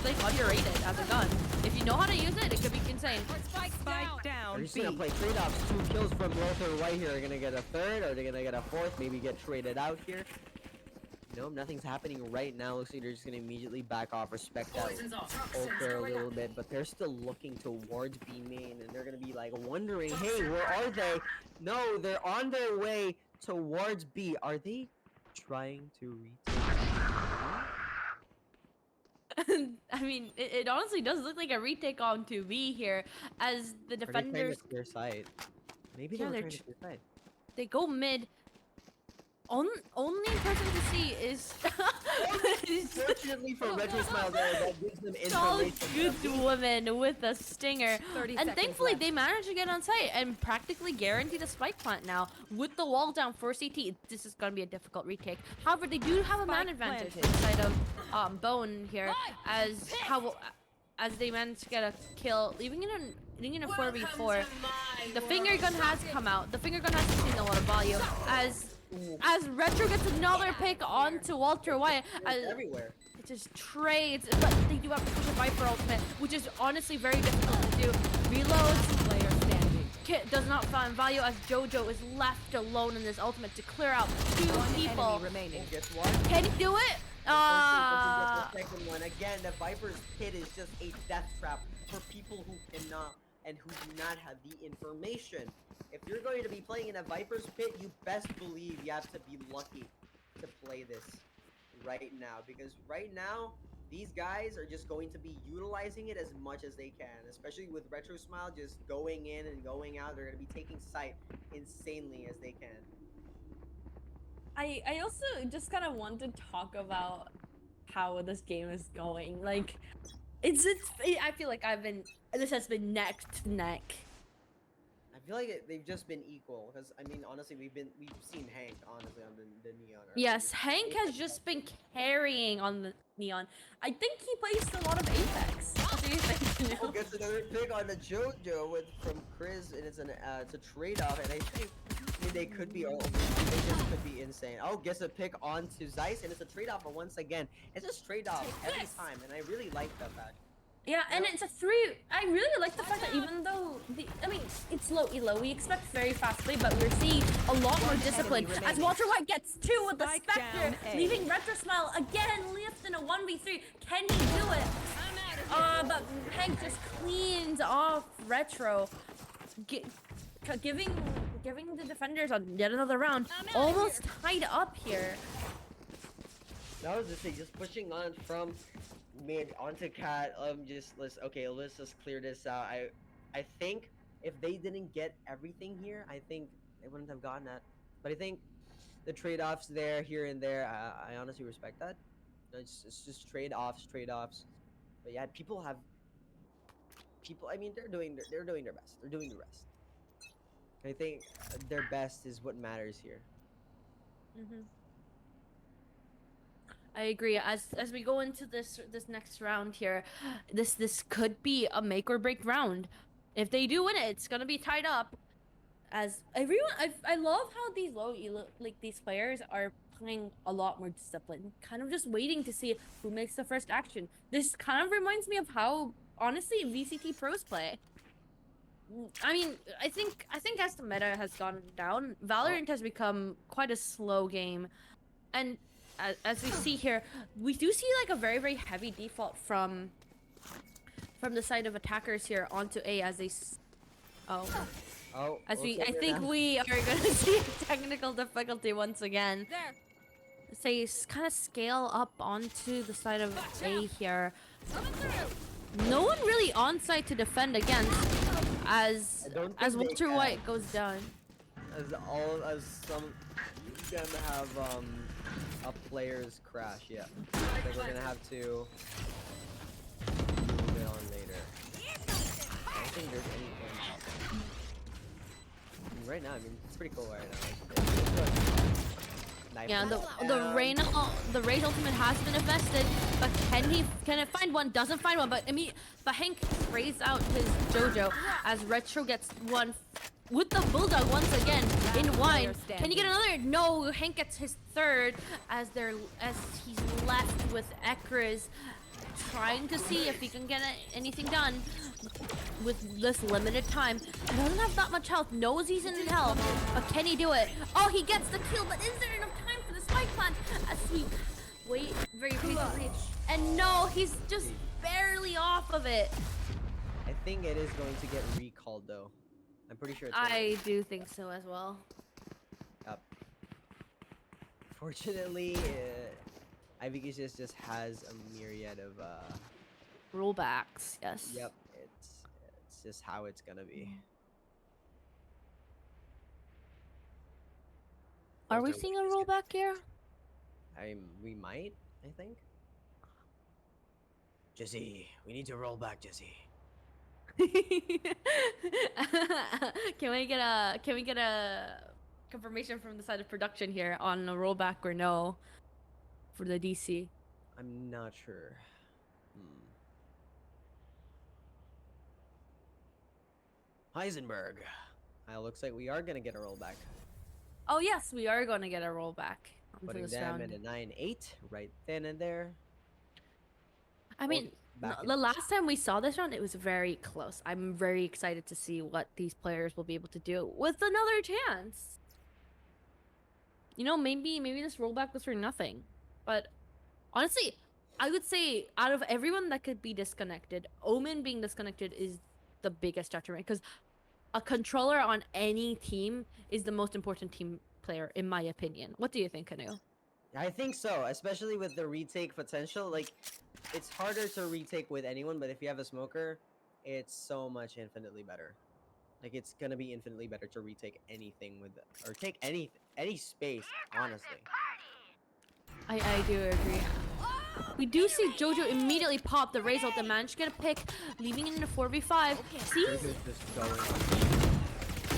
like underrated as a gun. If you know how to use it, it could be insane. Spike They're down. just gonna play trade-offs. 2 kills from left or right here. Are gonna get a third, or are they gonna get a fourth? Maybe get traded out here. Nope, nothing's happening right now. Looks like they're just gonna immediately back off, respect that ult there a little bit, but they're still looking towards B main, and they're gonna be like wondering, hey, where are they? No, they're on their way towards B. Are they trying to retake? I mean, it honestly does look like a retake on 2B here, as the Are they trying defenders to clear side? Maybe Yeah, they were they're trying to clear side. they go mid. Only person to see is Fortunately for Retro Smile there, that gives them tall, information. good woman with a stinger. 30 And seconds thankfully, left. they managed to get on site and practically guarantee the spike plant now. With the wall down for CT, this is going to be a difficult retake. However, they do have a man Spike advantage planted. inside of Bone here, as they managed to get a kill, leaving it in a 4v4. The finger gun has come out. The finger gun has seen a lot of value as Retro gets another pick onto Walter White. Everywhere. It just trades, but they do have to push a Viper ultimate, which is honestly very difficult to do. Reloads, Player standing. Kit does not find value as JoJo is left alone in this ultimate to clear out 2 people. Enemy remaining. Guess what? Can he do it? The second one. Again, the Viper's pit is just a death trap for people who cannot and who do not have the information. If you're going to be playing in a Viper's pit, you best believe you have to be lucky to play this right now. Because right now, these guys are just going to be utilizing it as much as they can. Especially with Retro Smile just going in and going out. They're going to be taking sight insanely as they can. I also just kind of want to talk about how this game is going. Like, I feel like this has been neck to neck. I feel like they've just been equal because I mean honestly we've seen Hank honestly on the Neon. Yes, Hank has just been carrying on the Neon. I think he plays a lot of Apex. What do you think? Oh, gets another pick on the JoJo from Chris, and it's a trade-off, and I think they could be, they just could be insane. Oh, gets a pick onto Zeiss, and it's a trade-off once again. It's just trade-off every time, and I really like that fact. Yeah, and it's a 3. I really like the fact that even though it's low elo, we expect very fast play, but we're seeing a lot more discipline enemy as remaining. Walter White gets 2 with the Spike Spectre, down A. leaving Retro Smile again left in a 1v3. Can he do it? But Hank just cleans off Retro, giving the defenders yet another round. Almost tied up here. That was just pushing on from mid onto Cat. Let's just clear this out. I think if they didn't get everything here, I think they wouldn't have gotten that. But I think the trade-offs there, here and there, I honestly respect that. It's just trade-offs. But yeah, I mean, they're doing their best. They're doing the rest. I think their best is what matters here. I agree. As we go into this next round here, this could be a make or break round. If they do win it, it's gonna be tied up. As everyone, I love how these these players are playing a lot more disciplined, kind of just waiting to see who makes the first action. This kind of reminds me of how honestly VCT pros play. I mean, I think as the meta has gone down, Valorant has become quite a slow game, and as we see here, we do see like a very, very heavy default from the side of attackers here onto A as they Oh, as looks we like I we're think now- we are gonna see technical difficulty once again. There. Say kind of scale up onto the side of A here. No one really on site to defend against as I don't as think they Walter can. White goes down. as some of them have up players crash. Yeah, I think we're gonna have to move it on later. I don't think there's anything up. I mean, right now, I mean, it's pretty cool right now. Knife Yeah, down. the Rage ultimate has been invested, but can it find one? Doesn't find one, but but Hank sprays out his JoJo as Retro gets one with the Bulldog once again in wine. Can you get another? No, Hank gets his third as he's left with Ekraz trying to see if he can get anything done with this limited time. He doesn't have that much health, knows he's in hell, but can he do it? Oh, he gets the kill, but is there enough time for the spike plant? As we wait very patiently, and no, he's just barely off of it. I think it is going to get recalled though. I'm pretty sure it's gonna I do think so as well. Yep. Fortunately, IVQCS just has a myriad of Rollbacks, yes. Yep, it's just how it's gonna be. Are we There's no seeing way a it's gonna- rollback here? We might, I think. Jesse, we need to roll back, Jesse. Can we get a confirmation from the side of production here on a rollback or no for the DC? I'm not sure. Heisenberg. Looks like we are gonna get a rollback. Oh yes, we are going to get a rollback onto Putting this them round. in a 9-8 right then and there. I mean, back the last time we saw this round, it was very close. I'm very excited to see what these players will be able to do with another chance. You know, maybe this rollback was for nothing. But honestly, I would say out of everyone that could be disconnected, Omen being disconnected is the biggest detriment because a controller on any team is the most important team player, in my opinion. What do you think, Kanu? I think so, especially with the retake potential. Like, it's harder to retake with anyone, but if you have a smoker, it's so much infinitely better. Like, it's gonna be infinitely better to retake anything with, or take any space, honestly. I do agree. We do see JoJo immediately pop the Raze ult and manage to get a pick, leaving it in a 4v5. See? Jojo's just going.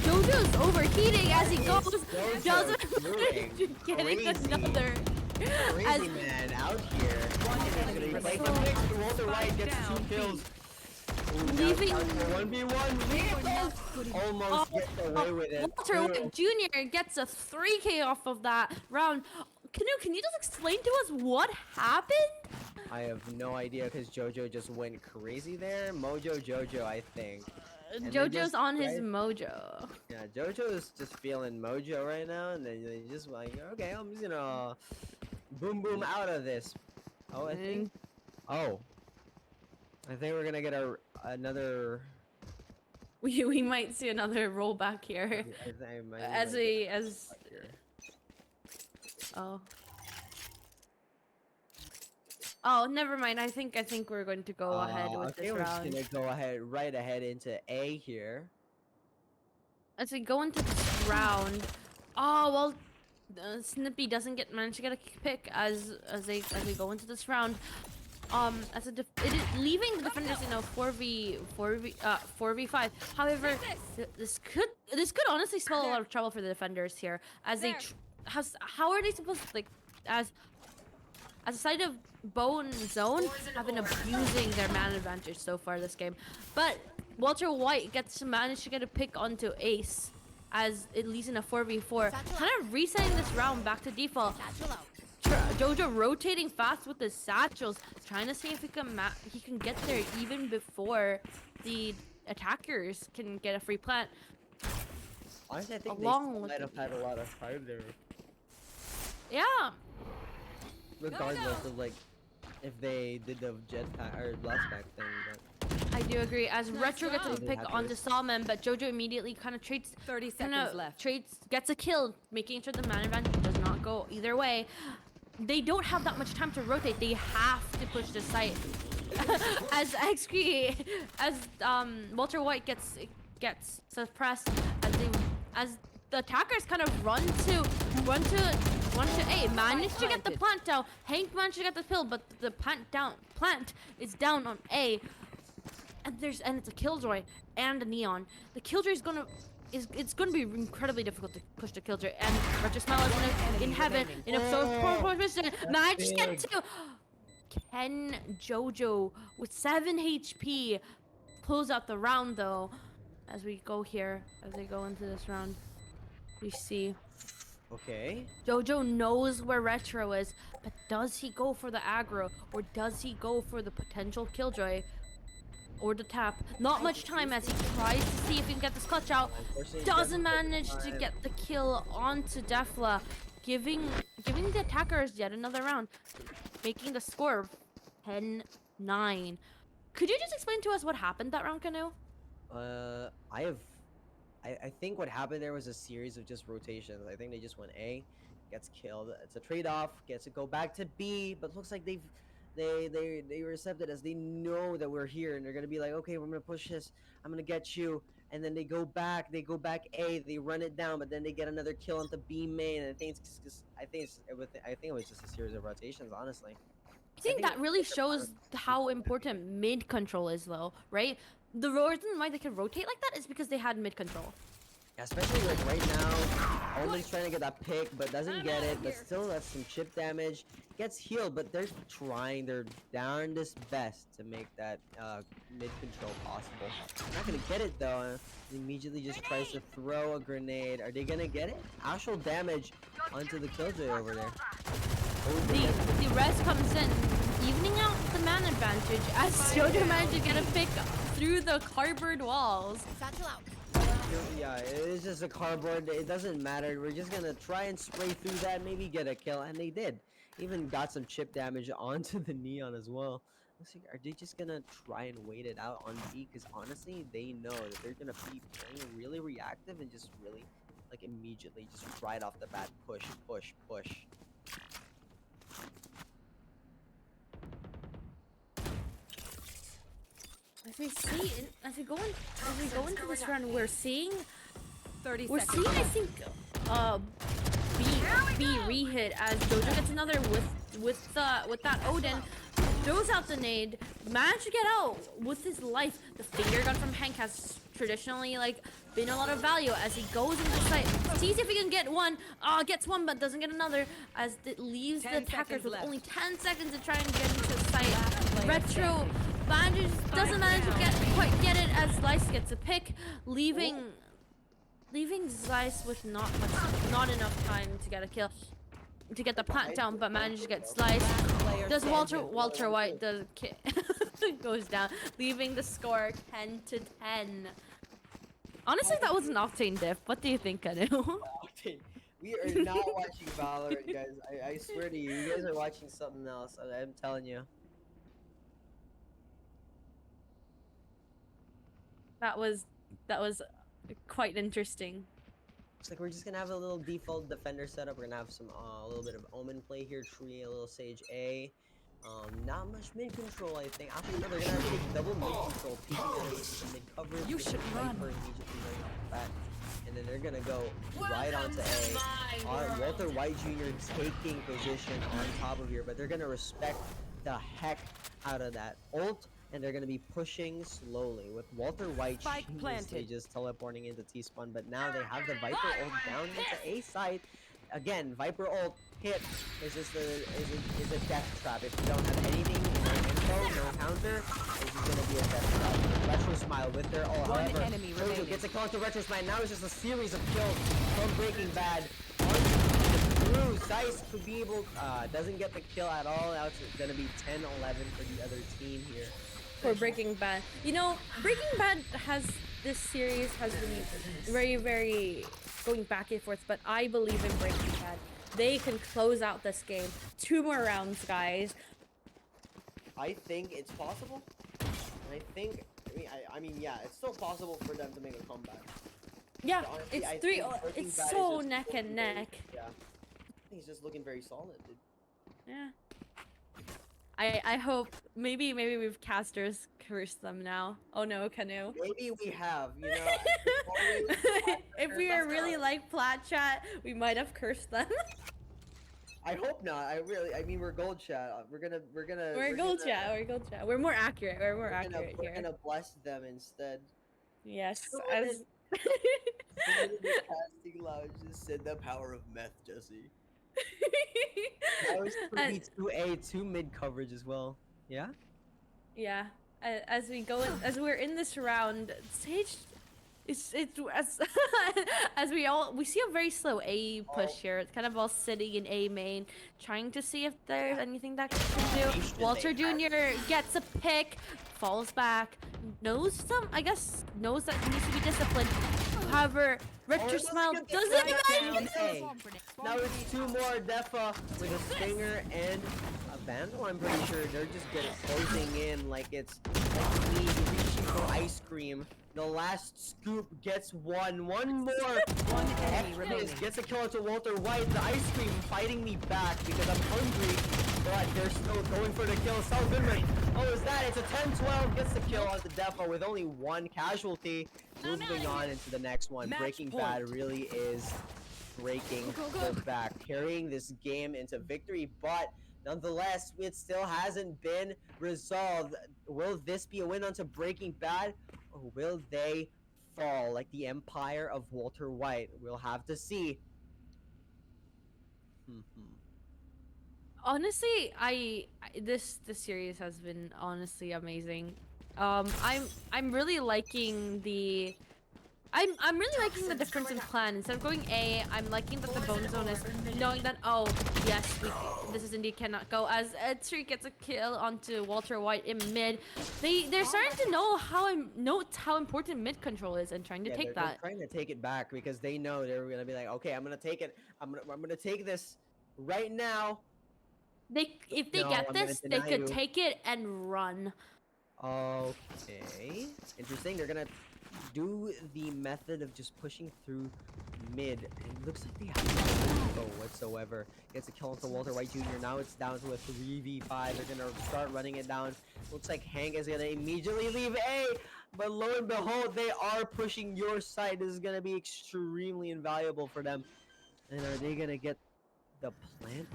JoJo's overheating as he goes. Jojo Doesn't doing getting crazy. another. Crazy As- man out here. Take the pick. Walter White gets 2 kills. Leaving- 1v1. Almost gets away with it. Walter White Jr. gets a 3K off of that round. Canoe, can you just explain to us what happened? I have no idea because JoJo just went crazy there. Mojo JoJo, I think. And they JoJo's just on his tried- mojo. Yeah, JoJo is just feeling mojo right now, and then they just like, okay, I'm just gonna boom boom out of this. Oh, I think. Oh, I think we're gonna get another. We might see another rollback here. Oh. Oh, never mind. I think we're going to go ahead with okay, this we're round. just gonna go right ahead into A here. As we go into this round, oh well, Snippy doesn't manage to get a pick as we go into this round. It is leaving the defenders in a 4v5. However, this could honestly spell a lot of trouble for the defenders here as they how are they supposed to, like, as a side of Bone Zone have been abusing their man advantage so far this game, but Walter White gets to manage to get a pick onto Ace as it leads in a 4v4, kind of resetting this round back to default. JoJo rotating fast with his satchels, trying to see if he can get there even before the attackers can get a free plant. Honestly, I think Along they with might have had a lot of time there. Yeah. regardless of like if they did the jetpack or blastback thing. But I do agree. As Retro gets a job. pick onto Salmon, but Jojo immediately kind of trades 30 seconds left. gets a kill, making sure the man advantage does not go either way. They don't have that much time to rotate. They have to push the site. As Walter White gets suppressed, as the attackers kind of run to A, managed to get the plant down. Hank managed to get the kill, but the plant is down on A. And it's a Killjoy and a Neon. The Killjoy is gonna be incredibly difficult to push the Killjoy, and Retro Smile is in heaven in a so poor position. Managed to get to Ken Jojo with 7 HP pulls out the round though. As they go into this round, we see okay. Jojo knows where Retro is, but does he go for the aggro or does he go for the potential Killjoy? Or the tap. Not much time as he tries to see if he can get this clutch out. Doesn't manage to get the kill onto Defla, giving the attackers yet another round, making the score 10-9. Could you just explain to us what happened that round, Canoe? I think what happened there was a series of just rotations. I think they just went A, gets killed. It's a trade-off. Gets to go back to B, but looks like they accepted as they know that we're here, and they're gonna be like, okay, we're gonna push this. I'm gonna get you, and then they go back A, they run it down, but then they get another kill on the B main. And I think it was just a series of rotations, honestly. I think that really shows how important mid control is, though, right? The reason why they can rotate like that is because they had mid control. Yeah, especially like right now, Omen's trying to get that pick, but doesn't get it. But still, that's some chip damage. Gets healed, but they're trying their darndest best to make that mid control possible. Not gonna get it though. He immediately just tries to throw a grenade. Are they gonna get it? Actual damage onto the Killjoy over there. The res comes in, evening out the man advantage as Jojo managed to get a pick through the cardboard walls. Yeah, it's just a cardboard. It doesn't matter. We're just gonna try and spray through that, maybe get a kill, and they did. Even got some chip damage onto the Neon as well. Looks like, are they just gonna try and wait it out on B? Because honestly, they know that they're gonna be playing really reactive and just really, like, immediately, just right off the bat, push. As we go into this round, we're seeing 30 I seconds. think B rehit as Jojo gets another with that Odin, throws out the nade, managed to get out with his life. The finger gun from Hank has traditionally been a lot of value as he goes into the site, sees if he can get one, gets one but doesn't get another, as it leaves the attackers with only 10 seconds to try and get into the site. Retro doesn't manage to quite get it as Slice gets a pick, leaving Slice with not enough time to get a kill, to get the plant down, but managed to get Slice. Does Walter White goes down, leaving the score 10-10. Honestly, that was an Octane diff. What do you think, Kanu? Octane. We are not watching Valorant, guys. I swear to you, you guys are watching something else. I'm telling you. That was quite interesting. Looks like we're just gonna have a little default defender setup. We're gonna have some a little bit of Omen play here, Tree, a little Sage A. Not much mid control, I think. Actually, no, they're gonna take double mid control, peeking out of mid cover. You should run. Immediately right off the bat, and then they're gonna go right onto A. Walter White Jr. taking position on top of here, but they're gonna respect the heck out of that ult. And they're going to be pushing slowly with Walter White just teleporting into T-spawn. But now they have the Viper ult down into A side. Again, Viper ult hit is just a death trap. If you don't have anything, no info, no counter, this is going to be a death trap. Retro Smile with their ult. However, Jojo gets a call to Retro Smile. Now it's just a series of kills from Breaking Bad. Through Sice could be able, doesn't get the kill at all. Now it's going to be 10-11 for the other team here. For Breaking Bad. You know, Breaking Bad this series has been very, very going back and forth, but I believe in Breaking Bad. they can close out this game. 2 more rounds, guys. I think it's possible. And I mean, yeah, it's still possible for them to make a comeback. Yeah, But honestly, it's I three. think Breaking It's Bad is so just neck looking and very- neck. Yeah. I think he's just looking very solid, dude. Yeah. I hope maybe we've casters cursed them now. Oh no, Canoe. Maybe we have, you know. it's always- If we are Let's really go. like Plat Chat, we might have cursed them. I hope not. I mean, we're gold chat. We're gonna. We're gold gonna- chat. We're gold chat. We're more accurate. We're more We're gonna, accurate we're here. gonna bless them instead. Yes. Someone As Someone in the casting lounge just said the power of meth, Jesse. That was And- 2B, 2A, 2 mid coverage as well. Yeah. Yeah, as we go, as we're in this round, Sage, it's as as we see a very slow A push Oh. here. It's kind of all sitting in A main, trying to see if there's anything that can do. Patient Walter they have. Jr. gets a pick, falls back, knows that he needs to be disciplined. However, Retro let's Smile get the doesn't flag even. down. Hey, now it's 2 more Defa with a Stinger and a Vandal. I'm pretty sure they're just getting closing in like it's like me reaching for ice cream. The last scoop gets one more. One enemy Extras remaining. gets a kill onto Walter White. The ice cream fighting me back because I'm hungry, but they're still going for the kill. Saul Goodman. Oh, is that? It's a 10-12. Gets the kill onto Defa with only 1 casualty. Moving on into the next one. Match Breaking point. Bad really is breaking their back, carrying this game into victory, but nonetheless, it still hasn't been resolved. Will this be a win onto Breaking Bad, or will they fall like the empire of Walter White? We'll have to see. Honestly, this series has been honestly amazing. I'm really liking the. I'm really liking the difference in plan. Instead of going A, I'm liking that the bone zone is knowing that, oh yes, this is indeed cannot go. As Ed3 gets a kill onto Walter White in mid, they're starting to know how important mid control is and trying to Yeah, take they're that. trying to take it back because they know they're gonna be like, okay, I'm gonna take it. I'm gonna take this right now. If they No, get I'm gonna this, they deny could you. take it and run. Okay. Interesting. They're gonna do the method of just pushing through mid. It looks like they have no info whatsoever. Gets a kill onto Walter White Jr. Now it's down to a 3v5. They're gonna start running it down. Looks like Hank is gonna immediately leave A. But lo and behold, they are pushing your side. This is gonna be extremely invaluable for them. And are they gonna get the plant?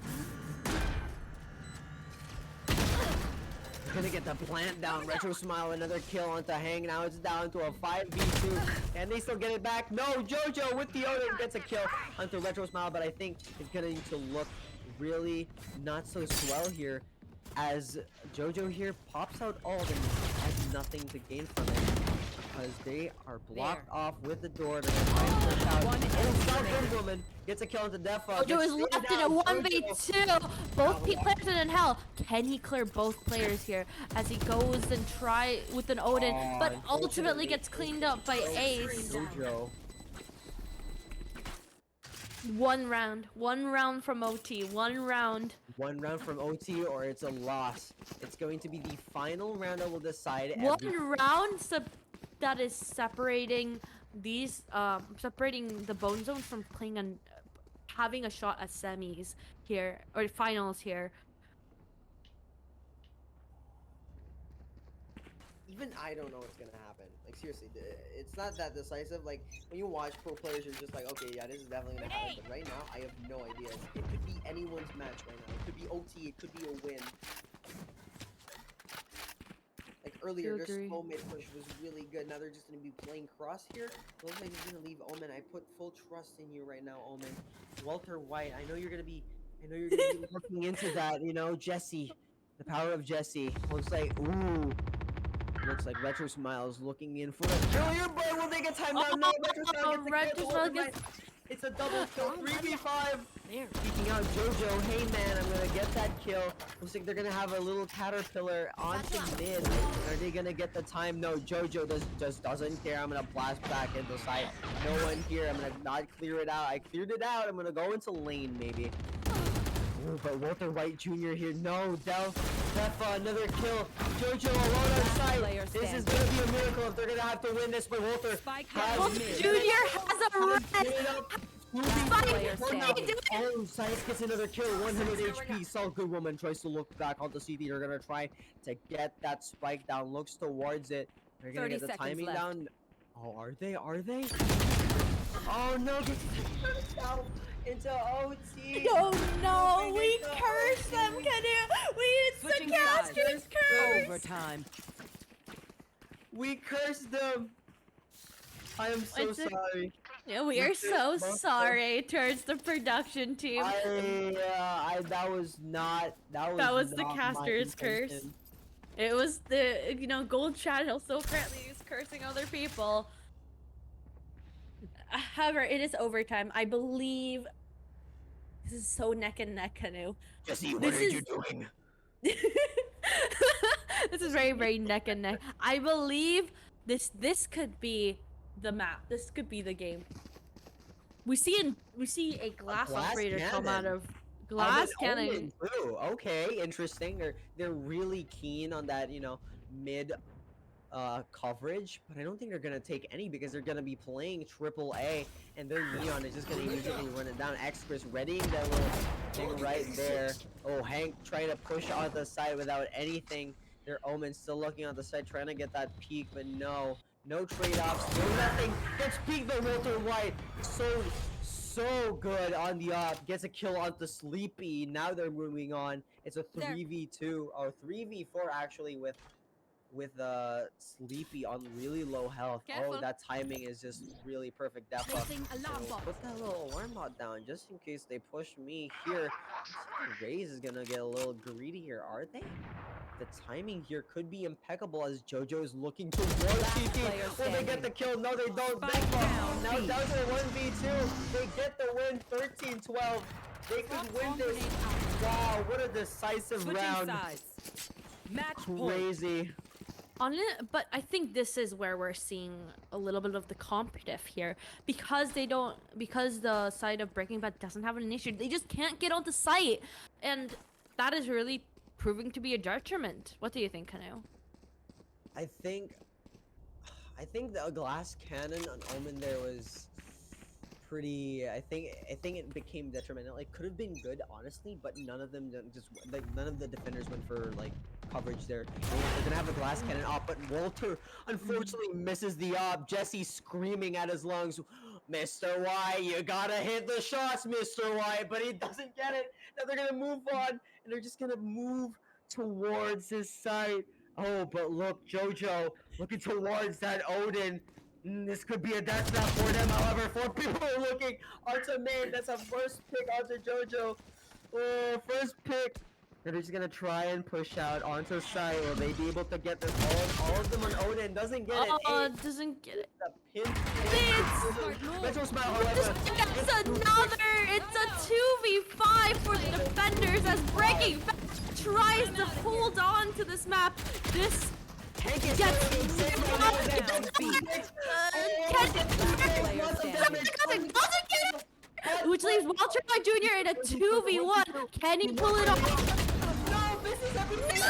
Gonna get the plant down. Retro Smile, another kill onto Hang. Now it's down to a 5v2. And they still get it back. No, Jojo with the Odin gets a kill onto Retro Smile, but I think it's gonna need to look really not so swell here as Jojo here pops out ult and has nothing to gain from it. Because they are blocked off with the door. They're gonna try and push out. One Oh, enemy South remaining. Woman gets a kill into Defa. Jojo Gets is stayed left in a down. 1v2. Both players are in hell. Can he clear both players here as he goes and try with an Odin, but ultimately gets cleaned up by Ace? Jojo. One round from OT, one round. One round from OT or it's a loss. It's going to be the final round that will decide One every- round that is separating these, separating the bone zone from playing and having a shot at semis here or finals here. Even I don't know what's gonna happen. Like seriously, it's not that decisive. Like when you watch pro players, you're just like, okay, yeah, this is definitely gonna happen. But right now, I have no idea. It could be anyone's match right now. It could be OT. It could be a win. Like earlier, their agree. slow mid push was really good. Now they're just gonna be playing cross here. Looks like he's gonna leave Omen. I put full trust in you right now, Omen. Walter White, I know you're gonna be looking into that. You know, Jesse, the power of Jesse. Looks like Retro Smiles looking in for a kill here, but will they get time down? No, Retro Smile gets a kill. Retro Smile gets It's a double kill, Oh, 3v5. There. Peeking out Jojo. Hey man, I'm gonna get that kill. Looks like they're gonna have a little caterpillar onto mid. Are they gonna get the time? No, Jojo just doesn't care. I'm gonna blast back into side. No one here. I'm gonna not clear it out. I cleared it out. I'm gonna go into lane maybe. Ooh, but Walter White Jr. here. No, Defa, another kill. Jojo alone on side. player This is standing. gonna be a miracle if they're gonna have to win this. But Walter Spike has has mid. Junior has a Has red. mid up. player standing. Oh, Science gets another kill, 100 HP. Saul Goodwoman tries to look back onto CT. They're gonna try to get that spike down. Looks towards it. They're gonna 30 get the seconds timing left. down. Oh, are they? Are they? Oh no! Gets first out into OT. Oh no, Moving we into cursed them, OT. Canoe! It's the Switching sides. caster's curse! Overtime. We cursed them. I am so It's a- sorry. Yeah, we We are cursed so both of them. sorry towards the production team. That was not. That was the not my caster's curse. intention. It was the, Gold Channel so currently is cursing other people. However, it is overtime. I believe this is so neck and neck, Canoe. Jesse, what are you doing? This is very, very neck and neck. I believe this could be the map. This could be the game. We see a glass glass operator come out cannon. of glass An cannon. omen too. Okay, interesting. They're really keen on that, mid coverage, but I don't think they're gonna take any because they're gonna be playing AAA and their Neon is just gonna immediately run it down. X-Chris readying that little thing right there. Oh, Hank trying to push on the side without anything. Their Omen still looking on the side, trying to get that peak, but no trade-offs, no nothing. Gets peaked by Walter White. So good on the op. Gets a kill onto Sleepy. Now they're moving on. It's a There. 3v2 or 3v4 actually with Sleepy on really low health. Careful. Oh, that timing is just really perfect. Defa. Placing alarm So bot. put that little alarm bot down just in case they push me here. Raze is gonna get a little greedy here, are they? The timing here could be impeccable as Jojo is looking towards CT. player Will they get standing. the kill? No, they don't. Spike Defa down, now B. down to 1v2. They get the win, 13-12. They could win this. Wow, what a decisive Switching round. sides. Match point. Crazy. But I think this is where we're seeing a little bit of the competitive here because the side of Breaking Bad doesn't have an issue. They just can't get onto site, and that is really proving to be a detriment. What do you think, Kanu? I think the glass cannon on Omen there was pretty. I think it became detrimental. It could have been good, honestly, but none of them none of the defenders went for coverage there. They're gonna have a glass cannon op, but Walter unfortunately misses the op. Jesse screaming at his lungs, "Mr. White, you gotta hit the shots, Mr. White," but he doesn't get it. Now they're gonna move on, and they're just gonna move towards his side. Oh, but look, Jojo looking towards that Odin. This could be a death trap for them. However, 4 people are looking onto main. That's a first pick onto Jojo. Oh, first pick. They're just gonna try and push out onto side. Will they be able to get this? All of them on Odin doesn't get it. Oh, Eight. doesn't get it. The pin. It's- Metro Smile, however. It's a 2v5 for the defenders as Breaking Bad tries to hold on to this map. This Hank is gets doing the same thing down, again. beat. doesn't get it, which leaves Walter White Jr. in a 2v1. Can he pull it off? No, this is everything.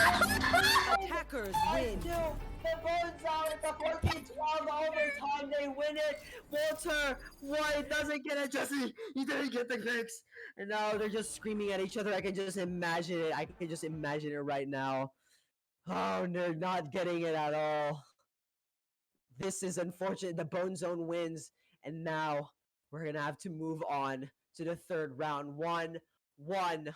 Attackers win. The Bones out at the 14-12 overtime. They win it. Walter White doesn't get it. Jesse, he didn't get the kicks. And now they're just screaming at each other. I can just imagine it. I can just imagine it right now. Oh, they're not getting it at all. This is unfortunate. The Bone Zone wins. And now we're going to have to move on to the third round. 1-1.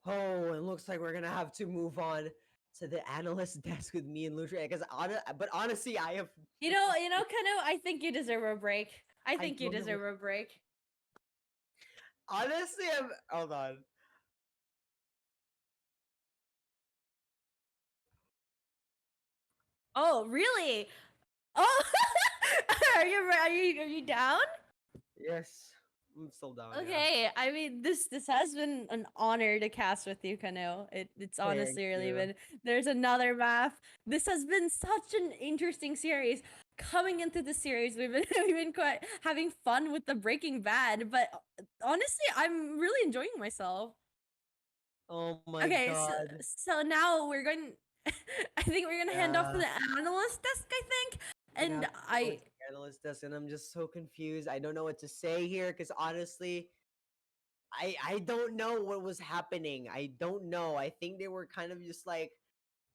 Oh, it looks like we're gonna have to move on to the analyst desk with me and Lutra. Because honestly, I have. Kanu, I think you deserve a break. I think you don't know. deserve a break. Honestly, hold on. Oh, really? Oh, are you down? Yes, I'm still down. Yeah. Okay, I mean this has been an honor to cast with you, Kano. It's Thank honestly really you. been. There's another map. This has been such an interesting series. Coming into the series, we've been we've been quite having fun with the Breaking Bad, but honestly, I'm really enjoying myself. Oh my Okay, god. so now we're going. I think we're gonna hand off to Yeah. the analyst desk. I think, Gonna and have to go I into the analyst desk, and I'm just so confused. I don't know what to say here because honestly, I don't know what was happening. I don't know. I think they were kind of just like,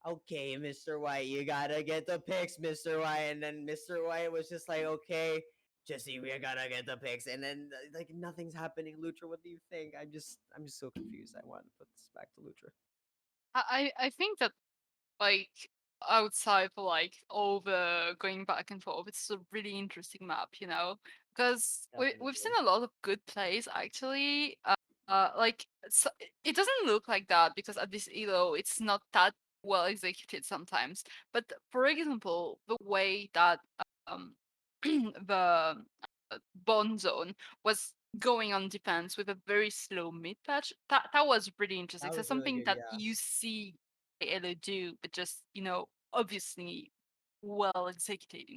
okay, Mr. White, you gotta get the picks, Mr. White, and then Mr. White was just like, okay, Jesse, we gotta get the picks, and then like nothing's happening. Lutra, what do you think? I'm just so confused. I want to put this back to Lutra. I think that like outside for like all the going back and forth, it's a really interesting map, you know, because we've seen Definitely. a lot of good plays actually. Like it doesn't look like that because at this elo it's not that well executed sometimes. But for example, the way that um the bond zone was going on defense with a very slow mid patch, that was really interesting. That So was really something good. that Yeah. you see elo do, but just obviously well executed.